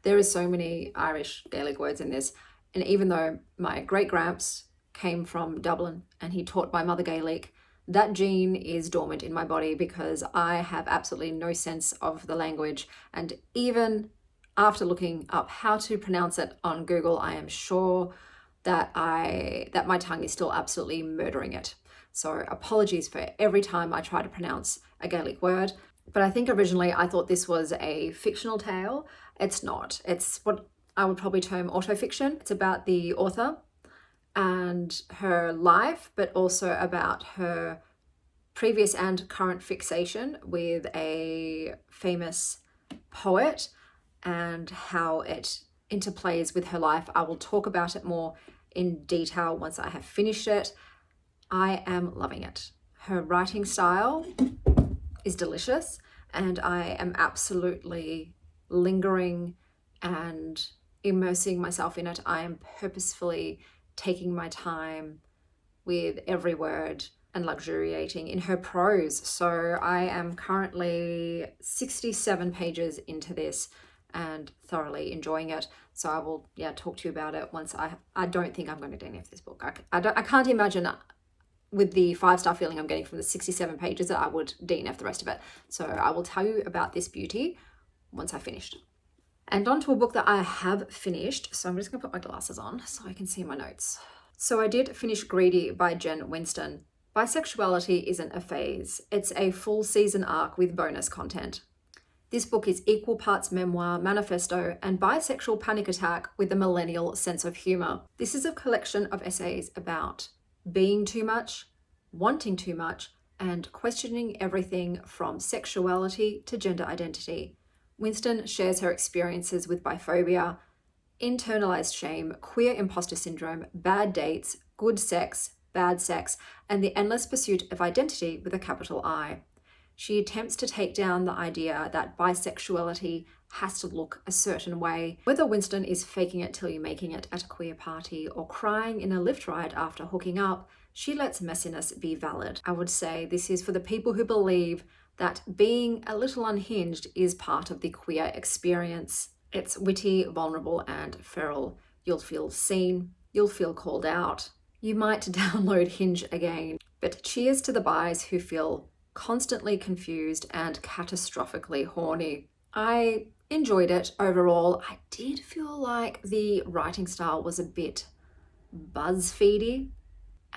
There is so many Irish Gaelic words in this, and even though my great-gramps came from Dublin and he taught my mother Gaelic, that gene is dormant in my body because I have absolutely no sense of the language, and even after looking up how to pronounce it on Google, I am sure that my tongue is still absolutely murdering it. So apologies for every time I try to pronounce a Gaelic word. But I think originally I thought this was a fictional tale. It's not. It's what I would probably term autofiction. It's about the author and her life, but also about her previous and current fixation with a famous poet and how it interplays with her life. I will talk about it more in detail once I have finished it. I am loving it. Her writing style is delicious, and I am absolutely lingering and immersing myself in it. I am purposefully taking my time with every word and luxuriating in her prose. So I am currently 67 pages into this and thoroughly enjoying it. So I will talk to you about it once I don't think I'm going to DNF this book. I can't imagine with the 5-star feeling I'm getting from the 67 pages that I would DNF the rest of it. So I will tell you about this beauty once I've finished. And on to a book that I have finished. So I'm just going to put my glasses on so I can see my notes. So I did finish Greedy by Jen Winston. Bisexuality isn't a phase. It's a full season arc with bonus content. This book is equal parts memoir, manifesto, and bisexual panic attack with a millennial sense of humor. This is a collection of essays about being too much, wanting too much, and questioning everything from sexuality to gender identity. Winston shares her experiences with biphobia, internalized shame, queer imposter syndrome, bad dates, good sex, bad sex, and the endless pursuit of identity with a capital I. She attempts to take down the idea that bisexuality has to look a certain way. Whether Winston is faking it till you're making it at a queer party or crying in a lift ride after hooking up, she lets messiness be valid. I would say this is for the people who believe that being a little unhinged is part of the queer experience. It's witty, vulnerable, and feral. You'll feel seen. You'll feel called out. You might download Hinge again. But cheers to the bis who feel constantly confused and catastrophically horny. I enjoyed it overall. I did feel like the writing style was a bit BuzzFeedy,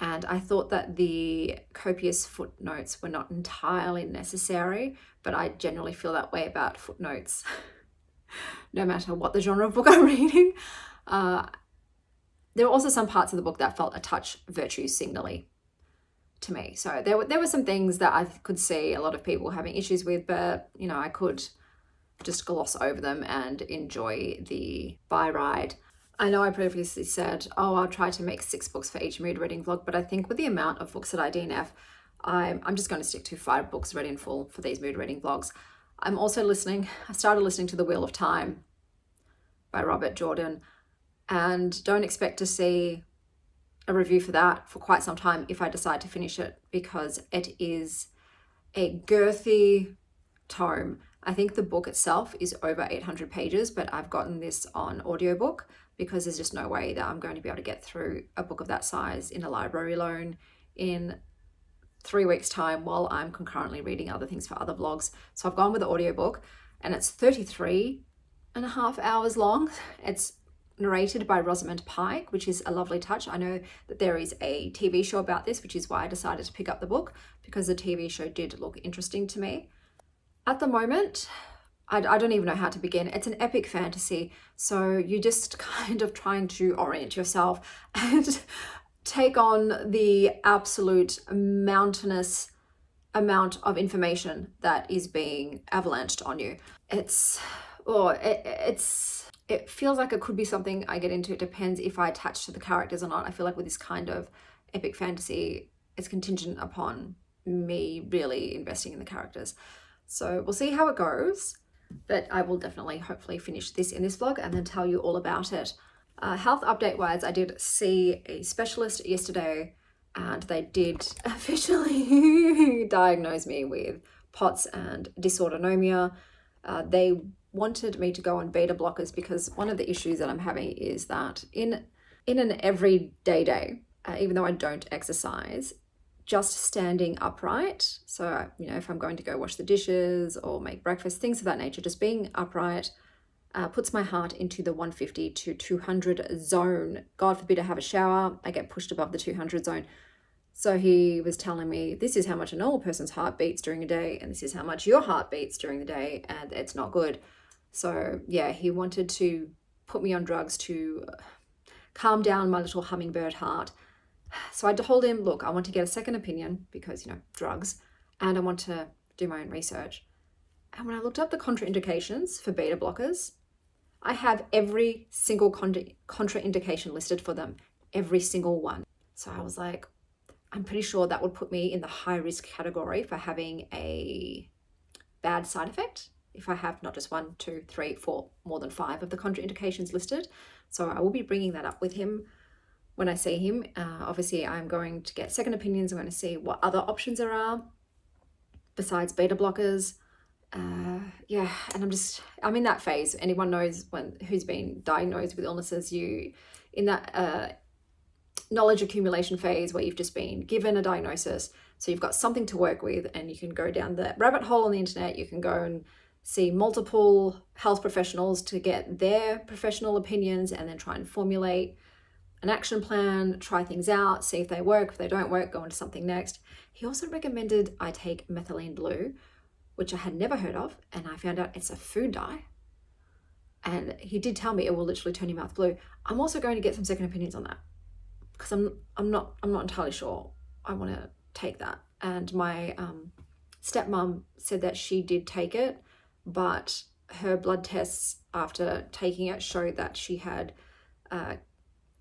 and I thought that the copious footnotes were not entirely necessary, but I generally feel that way about footnotes no matter what the genre of book I'm reading. There were also some parts of the book that felt a touch virtue signally to me. So there were some things that I could see a lot of people having issues with, but I could just gloss over them and enjoy the bike ride. I know I previously said, I'll try to make 6 books for each mood reading vlog, but I think with the amount of books that I DNF, I'm just going to stick to 5 books read in full for these mood reading vlogs. I started listening to The Wheel of Time by Robert Jordan, and don't expect to see a review for that for quite some time if I decide to finish it, because it is a girthy tome. I think the book itself is over 800 pages, but I've gotten this on audiobook because there's just no way that I'm going to be able to get through a book of that size in a library loan in 3 weeks' time while I'm concurrently reading other things for other vlogs. So I've gone with the audiobook, and it's 33.5 hours long. It's narrated by Rosamund Pike, which is a lovely touch. I know that there is a TV show about this, which is why I decided to pick up the book, because the TV show did look interesting to me. At the moment, I don't even know how to begin. It's an epic fantasy, so you're just kind of trying to orient yourself and take on the absolute mountainous amount of information that is being avalanched on you. It feels like it could be something I get into. It depends if I attach to the characters or not. I feel like with this kind of epic fantasy, it's contingent upon me really investing in the characters. So we'll see how it goes, but I will definitely hopefully finish this in this vlog and then tell you all about it. Health update wise, I did see a specialist yesterday and they did officially diagnose me with POTS and dysautonomia. They wanted me to go on beta blockers because one of the issues that I'm having is that in an everyday day, even though I don't exercise, just standing upright, so if I'm going to go wash the dishes or make breakfast, things of that nature, just being upright puts my heart into the 150 to 200 zone. God forbid I have a shower, I get pushed above the 200 zone. So he was telling me, this is how much a normal person's heart beats during a day, and this is how much your heart beats during the day, and it's not good. So yeah, he wanted to put me on drugs to calm down my little hummingbird heart. So I told him, look, I want to get a second opinion because, drugs, and I want to do my own research. And when I looked up the contraindications for beta blockers, I have every single contraindication listed for them, every single one. So I was like, I'm pretty sure that would put me in the high risk category for having a bad side effect if I have not just 1, 2, 3, 4, more than 5 of the contraindications listed. So I will be bringing that up with him when I see him. Obviously, I'm going to get second opinions. I'm going to see what other options there are besides beta blockers. Yeah, and I'm in that phase. Anyone knows who's been diagnosed with illnesses, you in that knowledge accumulation phase where you've just been given a diagnosis, so you've got something to work with, and you can go down the rabbit hole on the internet. You can go and see multiple health professionals to get their professional opinions and then try and formulate an action plan, try things out, see if they work. If they don't work, go into something next. He also recommended I take methylene blue, which I had never heard of, and I found out it's a food dye. And he did tell me it will literally turn your mouth blue. I'm also going to get some second opinions on that because I'm not entirely sure I want to take that. And my stepmom said that she did take it, but her blood tests after taking it showed that she had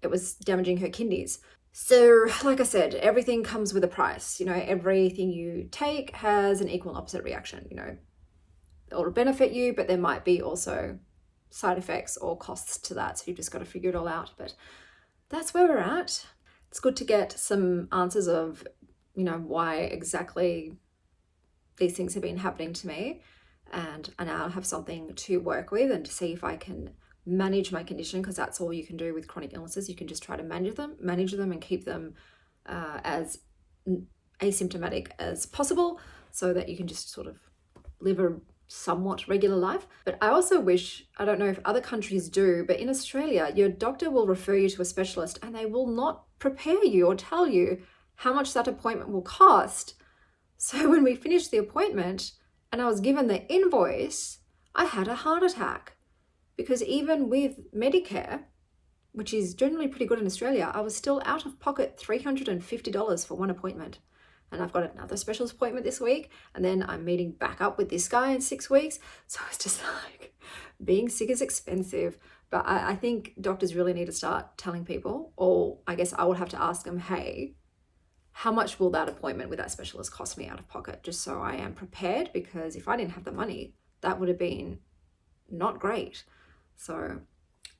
it was damaging her kidneys. So like I said, everything comes with a price. Everything you take has an equal and opposite reaction. It'll benefit you, but there might be also side effects or costs to that. So you've just got to figure it all out. But that's where we're at. It's good to get some answers of, why exactly these things have been happening to me. And I now have something to work with and to see if I can manage my condition, because that's all you can do with chronic illnesses. You can just try to manage them and keep them as asymptomatic as possible so that you can just sort of live a somewhat regular life. But I also wish, I don't know if other countries do, but in Australia, your doctor will refer you to a specialist and they will not prepare you or tell you how much that appointment will cost. So when we finished the appointment and I was given the invoice, I had a heart attack. Because even with Medicare, which is generally pretty good in Australia, I was still out of pocket $350 for one appointment. And I've got another specialist appointment this week, and then I'm meeting back up with this guy in 6 weeks. So it's just like, being sick is expensive. But I think doctors really need to start telling people, or I guess I would have to ask them, hey, how much will that appointment with that specialist cost me out of pocket? Just so I am prepared, because if I didn't have the money, that would have been not great. So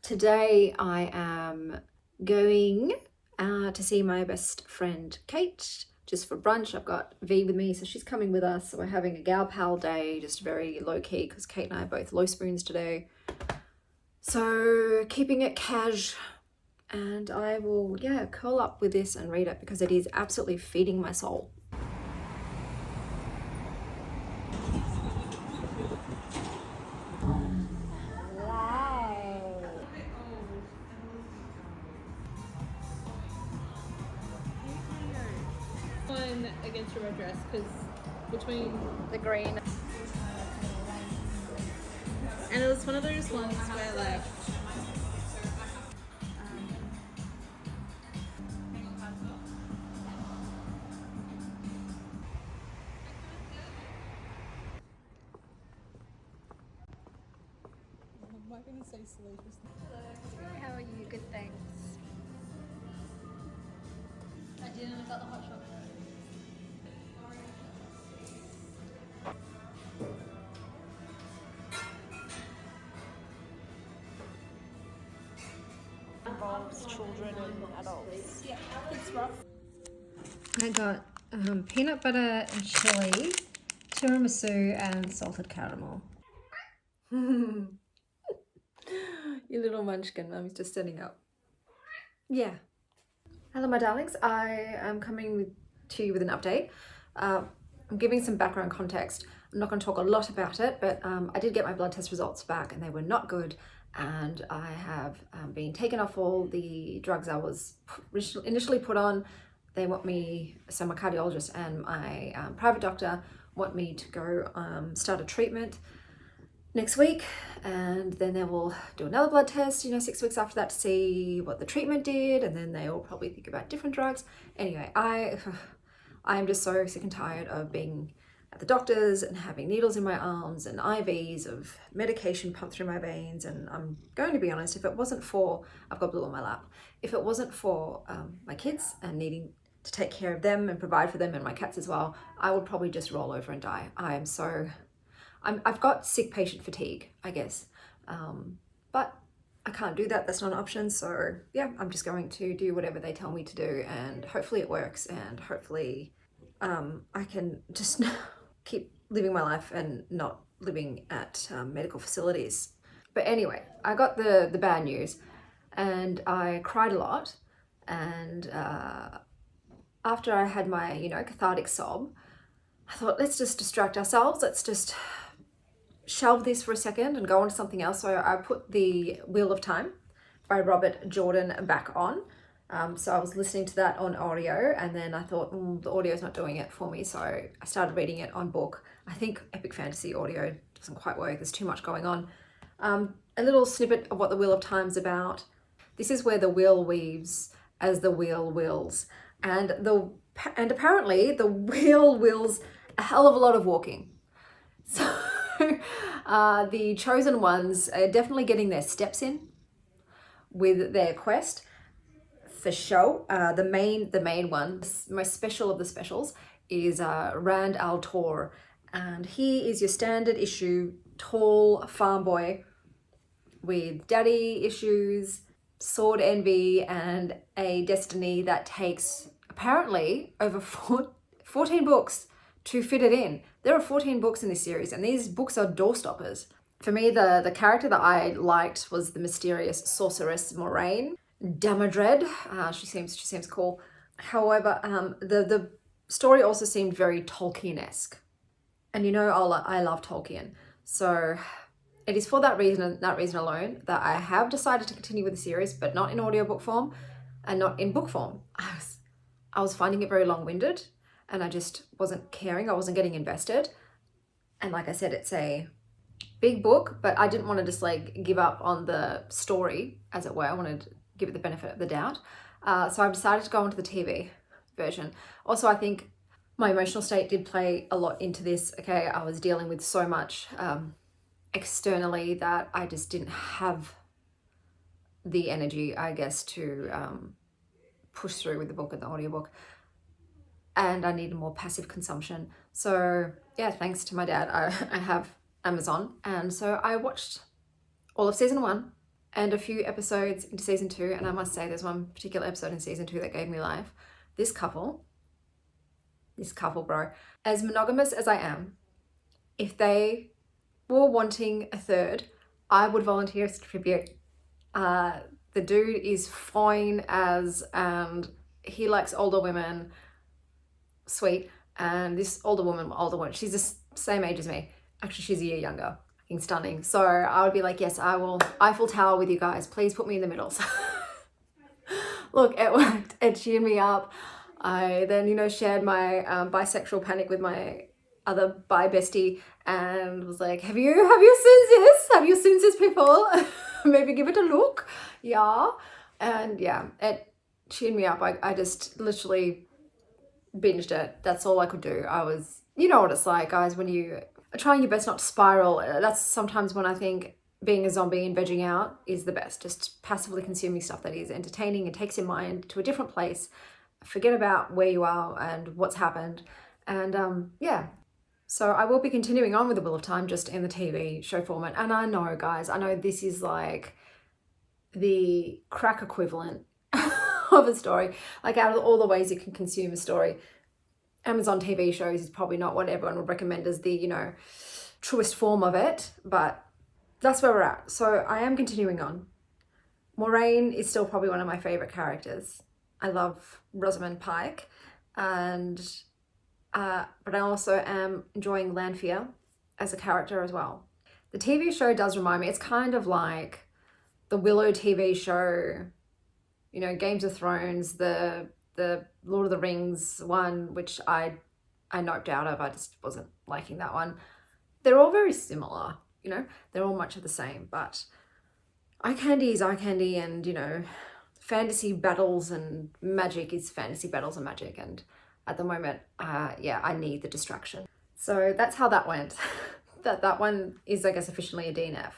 today I am going to see my best friend Kate just for brunch. I've got V with me, so she's coming with us. So we're having a gal pal day, just very low key, because Kate and I are both low spoons today. So keeping it cash, and I will, curl up with this and read it because it is absolutely feeding my soul. Against your red dress, because between The green. and it was one of those ones where like I'm not gonna say salacious. How are you? Good, thanks. I didn't got the hot chocolate. Involves children and adults. Yeah, it's rough. I got peanut butter and chili, tiramisu, and salted caramel. You little munchkin, Mummy's just standing up. Yeah. Hello, my darlings. I am coming to you with an update. I'm giving some background context. I'm not going to talk a lot about it, but I did get my blood test results back and they were not good. And I have been taken off all the drugs I was initially put on. They want me, so my cardiologist and my private doctor want me to go start a treatment next week, and then they will do another blood test, 6 weeks after that to see what the treatment did, and then they will probably think about different drugs. Anyway, I am just so sick and tired of being at the doctors and having needles in my arms and IVs of medication pumped through my veins. And I'm going to be honest, if it wasn't for, I've got Blue on my lap, if it wasn't for my kids and needing to take care of them and provide for them and my cats as well, I would probably just roll over and die. I've got sick patient fatigue, I guess, but I can't do that. That's not an option. So yeah, I'm just going to do whatever they tell me to do, and hopefully it works, and hopefully I can just keep living my life and not living at medical facilities. But anyway, I got the bad news and I cried a lot, and after I had my cathartic sob, I thought, let's just distract ourselves, let's just shelve this for a second and go on to something else. So I put the Wheel of Time by Robert Jordan back on. So I was listening to that on audio, and then I thought, the audio's not doing it for me. So I started reading it on book. I think epic fantasy audio doesn't quite work. There's too much going on. A little snippet of what the Wheel of Time's about. This is where the wheel weaves as the wheel wills. And apparently the wheel wills a hell of a lot of walking. So the chosen ones are definitely getting their steps in with their quest. For show, the main one, the most special of the specials, is Rand Altor, and he is your standard issue tall farm boy with daddy issues, sword envy, and a destiny that takes apparently over 14 books to fit it in. There are 14 books in this series, and these books are doorstoppers. For me, the character that I liked was the mysterious sorceress Moraine Damadred. She seems cool. However, the story also seemed very Tolkien-esque, and I love Tolkien, so it is for that reason alone that I have decided to continue with the series, but not in audiobook form and not in book form. I was finding it very long-winded, and I just wasn't caring. I wasn't getting invested, and like I said, it's a big book, but I didn't want to just give up on the story, as it were. I wanted to give it the benefit of the doubt. So I've decided to go into the TV version. Also, I think my emotional state did play a lot into this. Okay, I was dealing with so much externally that I just didn't have the energy, I guess, to push through with the book and the audiobook. And I needed more passive consumption. So yeah, thanks to my dad, I have Amazon. And so I watched all of season 1 and a few episodes into season 2. And I must say, there's one particular episode in season 2 that gave me life. This couple, bro, as monogamous as I am, if they were wanting a third, I would volunteer as tribute. The dude is fine and he likes older women, sweet. And this older woman, she's the same age as me. Actually, she's a year younger. Fucking stunning. So I would be like, yes, I will Eiffel Tower with you guys. Please put me in the middle. So look, it worked. It cheered me up. I then, shared my bisexual panic with my other bi bestie and was like, have you seen this? Have you seen this people? Maybe give it a look. Yeah. And yeah, it cheered me up. I just literally binged it. That's all I could do. I was, what it's like, guys, when you are trying your best not to spiral. That's sometimes when I think being a zombie and vegging out is the best. Just passively consuming stuff that is entertaining and takes your mind to a different place. Forget about where you are and what's happened. And yeah. So I will be continuing on with the Wheel of Time, just in the TV show format. And I know, guys, this is like the crack equivalent of a story. Like out of all the ways you can consume a story, Amazon TV shows is probably not what everyone would recommend as the, you know, truest form of it, but that's where we're at. So I am continuing on. Moraine is still probably one of my favorite characters. I love Rosamund Pike, and but I also am enjoying Lanfear as a character as well. The TV show does remind me, it's kind of like the Willow TV show, you know, Games of Thrones, the Lord of the Rings one, which I noped out of. I just wasn't liking that one. They're all very similar, you know, they're all much of the same, but eye candy is eye candy, and, you know, fantasy battles and magic is fantasy battles and magic. And at the moment, yeah, I need the distraction. So that's how that went. that one is, I guess, officially a DNF.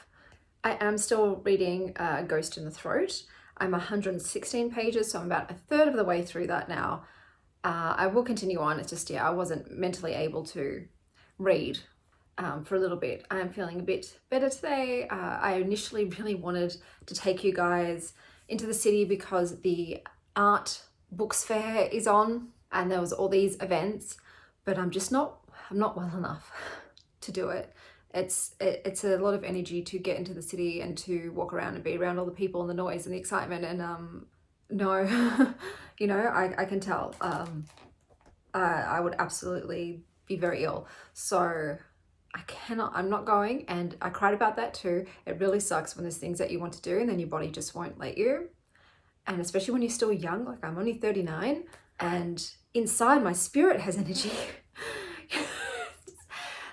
I am still reading Ghost in the Throat. I'm 116 pages, so I'm about a third of the way through that now. I will continue on. It's just, yeah, I wasn't mentally able to read for a little bit. I'm feeling a bit better today. I initially really wanted to take you guys into the city because the art books fair is on and there was all these events, but I'm not well enough to do it. It's a lot of energy to get into the city and to walk around and be around all the people and the noise and the excitement, and no, you know, I can tell I would absolutely be very ill. So I'm not going, and I cried about that too. It really sucks when there's things that you want to do and then your body just won't let you. And especially when you're still young, like I'm only 39 and inside my spirit has energy.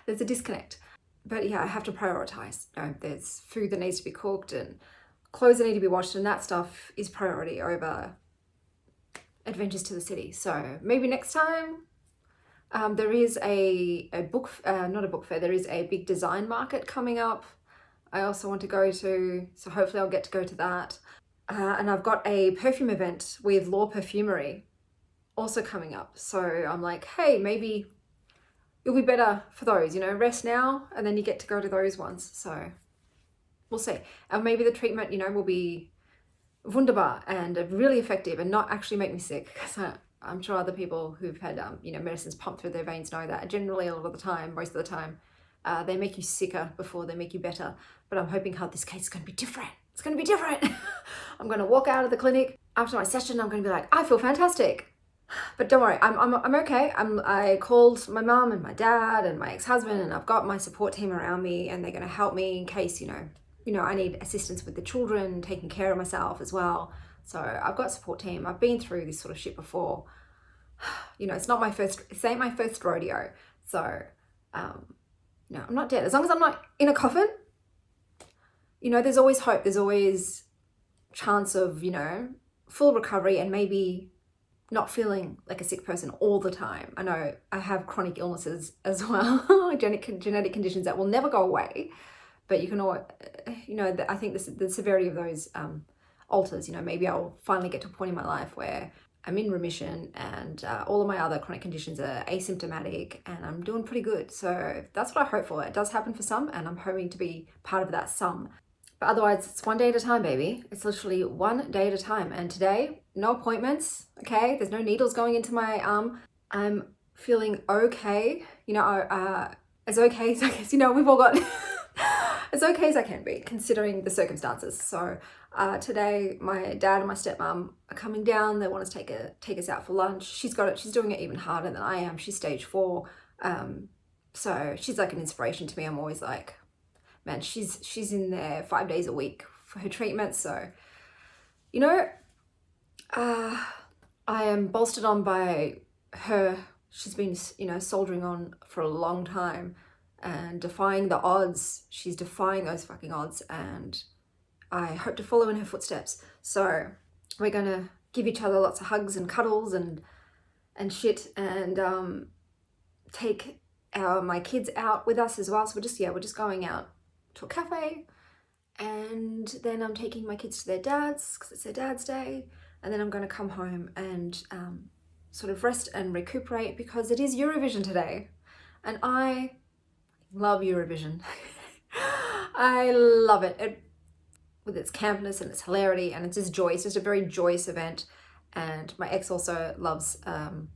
There's a disconnect. But yeah, I have to prioritize. You know, there's food that needs to be cooked and clothes that need to be washed, and that stuff is priority over adventures to the city. So maybe next time. There is a book, not a book fair, there is a big design market coming up I also want to go to, so hopefully I'll get to go to that. And I've got a perfume event with Law Perfumery also coming up. So I'm like, hey, maybe it'll be better for those, you know, rest now and then you get to go to those ones. So we'll see. And maybe the treatment, you know, will be wunderbar and really effective and not actually make me sick, because I'm sure other people who've had, you know, medicines pumped through their veins know that generally a lot of the time, most of the time, they make you sicker before they make you better. But I'm hoping how this case is going to be different. It's going to be different. I'm going to walk out of the clinic after my session. I'm going to be like, I feel fantastic. But don't worry, I'm okay. I called my mum and my dad and my ex-husband, and I've got my support team around me, and they're going to help me in case, you know, I need assistance with the children, taking care of myself as well. So I've got a support team. I've been through this sort of shit before. You know, it ain't my first rodeo. So, no, I'm not dead. As long as I'm not in a coffin, you know, there's always hope. There's always chance of, you know, full recovery and maybe not feeling like a sick person all the time. I know I have chronic illnesses as well, genetic conditions that will never go away. But you can all, you know, I think the severity of those alters. You know, maybe I'll finally get to a point in my life where I'm in remission and all of my other chronic conditions are asymptomatic and I'm doing pretty good. So that's what I hope for. It does happen for some, and I'm hoping to be part of that some. But otherwise, it's one day at a time, baby. It's literally one day at a time. And today, no appointments, okay? There's no needles going into my arm. I'm feeling okay. You know, as okay as I guess, you know, we've all got... as okay as I can be, considering the circumstances. So today, my dad and my stepmom are coming down. They want to take us out for lunch. She's doing it even harder than I am. She's stage 4. So she's like an inspiration to me. I'm always like, man, she's in there 5 days a week for her treatment. So, you know, I am bolstered on by her. She's been, you know, soldiering on for a long time and defying the odds. She's defying those fucking odds, and I hope to follow in her footsteps. So we're gonna give each other lots of hugs and cuddles and shit, and take my kids out with us as well. So we're just going out to a cafe, and then I'm taking my kids to their dad's because it's their dad's day, and then I'm gonna come home and sort of rest and recuperate because it is Eurovision today, and I love Eurovision. I love it with its campness and its hilarity and it's just joy. It's just a very joyous event, And my ex also loves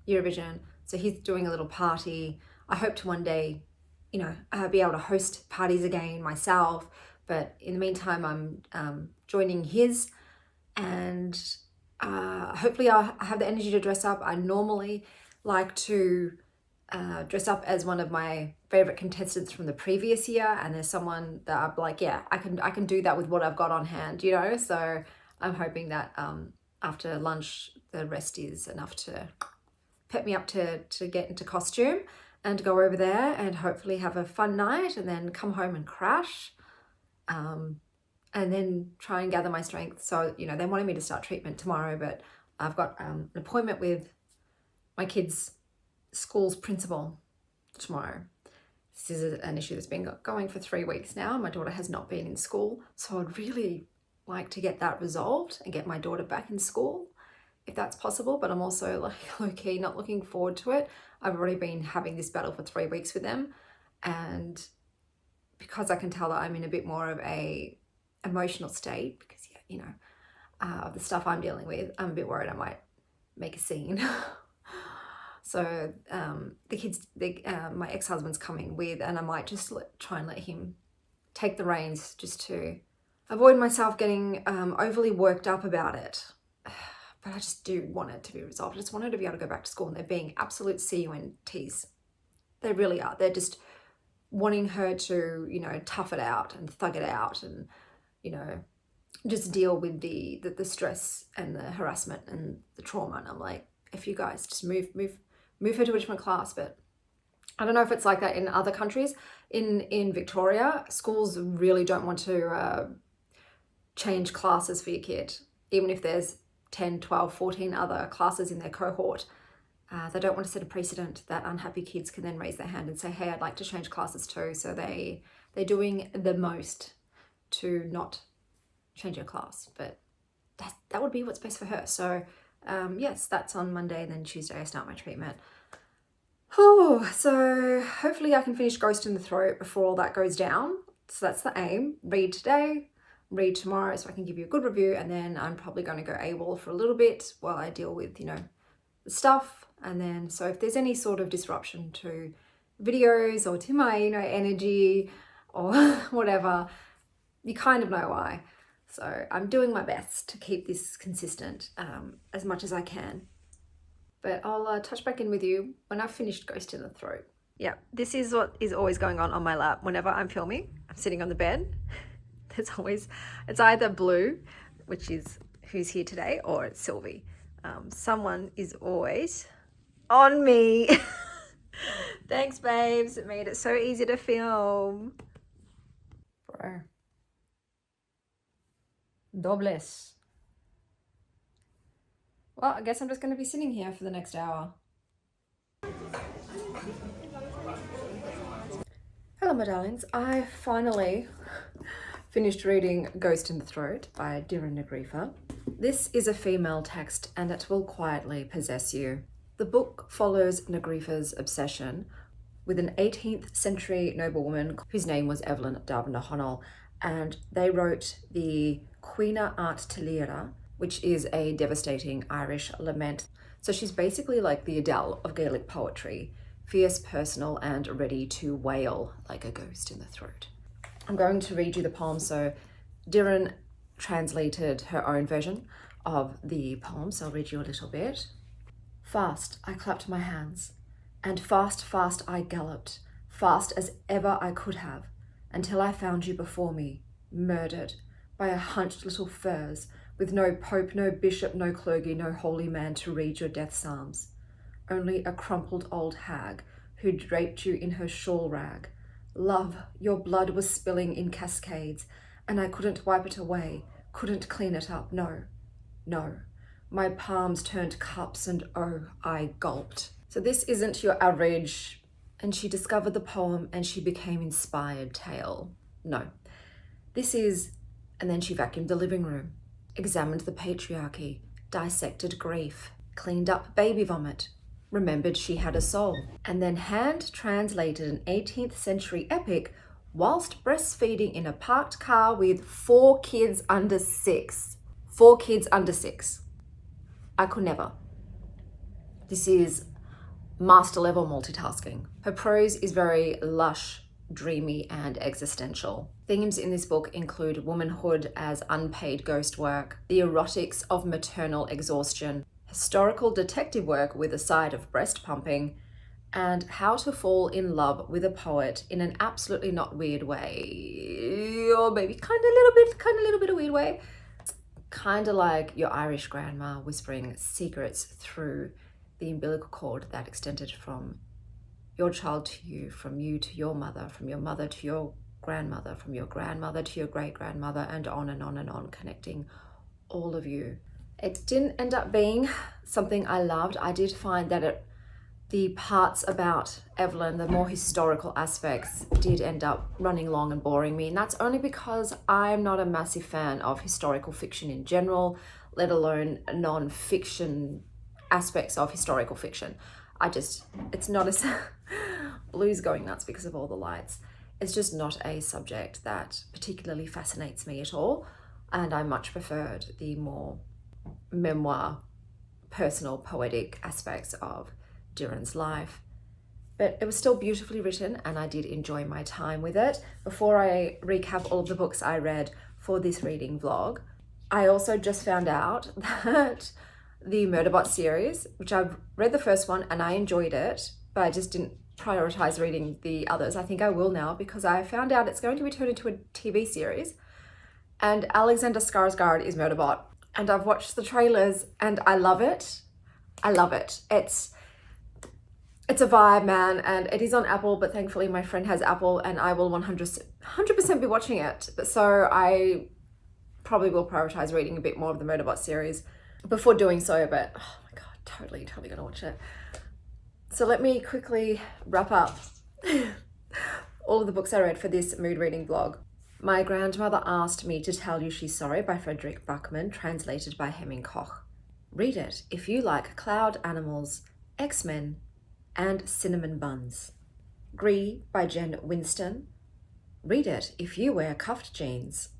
Eurovision, so he's doing a little party. I hope to one day, you know, be able to host parties again myself. But in the meantime, I'm joining his, and hopefully I'll have the energy to dress up. I normally like to dress up as one of my favorite contestants from the previous year, and there's someone that I'm like, yeah, I can do that with what I've got on hand, you know. So I'm hoping that after lunch the rest is enough to pep me up to get into costume and go over there and hopefully have a fun night and then come home and crash, and then try and gather my strength. So, you know, they wanted me to start treatment tomorrow, but I've got an appointment with my kids' school's principal tomorrow. This is an issue that's been going for 3 weeks now. My daughter has not been in school, so I'd really like to get that resolved and get my daughter back in school if that's possible. But I'm also like low-key not looking forward to it. I've already been having this battle for 3 weeks with them, and because I can tell that I'm in a bit more of a emotional state because, yeah, you know, of the stuff I'm dealing with, I'm a bit worried I might make a scene. So the kids, my ex-husband's coming with, and I might just try and let him take the reins just to avoid myself getting overly worked up about it. But I just do want it to be resolved. I just want her to be able to go back to school, and they're being absolute CUNTs. They really are. They're just wanting her to, you know, tough it out and thug it out and, you know, just deal with the stress and the harassment and the trauma. And I'm like, if you guys just move her to a different class. But I don't know if it's like that in other countries. In Victoria, schools really don't want to change classes for your kid, even if there's 10, 12, 14 other classes in their cohort. They don't want to set a precedent that unhappy kids can then raise their hand and say, hey, I'd like to change classes too. So they're doing the most to not change her class. But that would be what's best for her. So yes, that's on Monday, and then Tuesday I start my treatment. Oh, so hopefully I can finish Ghost in the Throat before all that goes down. So that's the aim. Read today, read tomorrow, so I can give you a good review, and then I'm probably going to go AWOL for a little bit while I deal with, you know, the stuff. And then, so if there's any sort of disruption to videos or to my, you know, energy or whatever, you kind of know why. So I'm doing my best to keep this consistent as much as I can. But I'll touch back in with you when I've finished Ghost in the Throat. Yeah, this is what is always going on my lap whenever I'm filming. I'm sitting on the bed. There's always, it's either Blue, which is who's here today, or it's Sylvie. Someone is always on me. Thanks, babes. It made it so easy to film. Bro. Dobles. Well, I guess I'm just going to be sitting here for the next hour. Hello, my darlings. I finally finished reading Ghost in the Throat by Dhiren Nagrifa. This is a female text, and it will quietly possess you. The book follows Nagrifa's obsession with an 18th century noblewoman whose name was Evelyn Darby O'Connell, and they wrote the Cuina Art Tillera, which is a devastating Irish lament. So she's basically like the Adele of Gaelic poetry, fierce, personal, and ready to wail like a ghost in the throat. I'm going to read you the poem. So Dhiren translated her own version of the poem, so I'll read you a little bit. Fast I clapped my hands, and fast, fast I galloped, fast as ever I could have, until I found you before me, murdered by a hunched little furs, with no pope, no bishop, no clergy, no holy man to read your death psalms. Only a crumpled old hag who draped you in her shawl rag. Love, your blood was spilling in cascades, and I couldn't wipe it away, couldn't clean it up, no, no. My palms turned cups, and oh, I gulped. So this isn't your average, and she discovered the poem and she became inspired tale. No, this is, and then she vacuumed the living room, examined the patriarchy, dissected grief, cleaned up baby vomit, remembered she had a soul, and then hand translated an 18th century epic whilst breastfeeding in a parked car with 4 kids under 6. 4 kids under 6. I could never. This is master level multitasking. Her prose is very lush, dreamy, and existential. Themes in this book include womanhood as unpaid ghost work, the erotics of maternal exhaustion, historical detective work with a side of breast pumping, and how to fall in love with a poet in an absolutely not weird way, or maybe kind of a little bit of weird way. Kind of like your Irish grandma whispering secrets through the umbilical cord that extended from your child to you to your mother, from your mother to your grandmother, from your grandmother to your great-grandmother, and on and on and on, connecting all of you. It didn't end up being something I loved. I did find that the parts about Evelyn, the more historical aspects, did end up running long and boring me. And that's only because I'm not a massive fan of historical fiction in general, let alone non-fiction aspects of historical fiction. It's not as Blue's going nuts because of all the lights. It's just not a subject that particularly fascinates me at all. And I much preferred the more memoir, personal, poetic aspects of Duran's life. But it was still beautifully written and I did enjoy my time with it. Before I recap all of the books I read for this reading vlog, I also just found out that the Murderbot series, which I've read the first one and I enjoyed it, but I just didn't prioritize reading the others. I think I will now because I found out it's going to be turned into a TV series and Alexander Skarsgård is Murderbot. And I've watched the trailers and I love it. I love it. It's a vibe, man, and it is on Apple, but thankfully my friend has Apple and I will 100% be watching it. But so I probably will prioritize reading a bit more of the Murderbot series before doing so, but oh my God, totally gonna watch it. So let me quickly wrap up all of the books I read for this mood reading vlog. My Grandmother Asked Me to Tell You She's Sorry by Frederick Buckman, translated by Hemming Koch. Read it if you like cloud animals, X-Men, and cinnamon buns. Gree by Jen Winston. Read it if you wear cuffed jeans,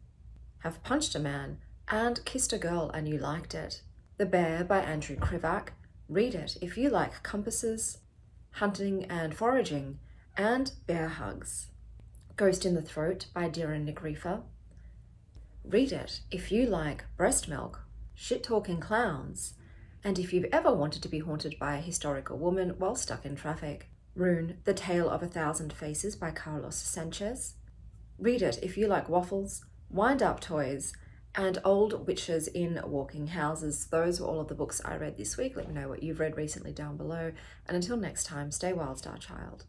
have punched a man, and kissed a girl and you liked it. The Bear by Andrew Krivak. Read it if you like compasses, hunting and foraging, and bear hugs. Ghost in the Throat by Diran Negrifa. Read it if you like breast milk, shit-talking clowns, and if you've ever wanted to be haunted by a historical woman while stuck in traffic. Rune, The Tale of a Thousand Faces by Carlos Sanchez. Read it if you like waffles, wind-up toys, and old witches in walking houses. Those were all of the books I read this week. Let me know what you've read recently down below. And until next time, stay wild, Star Child.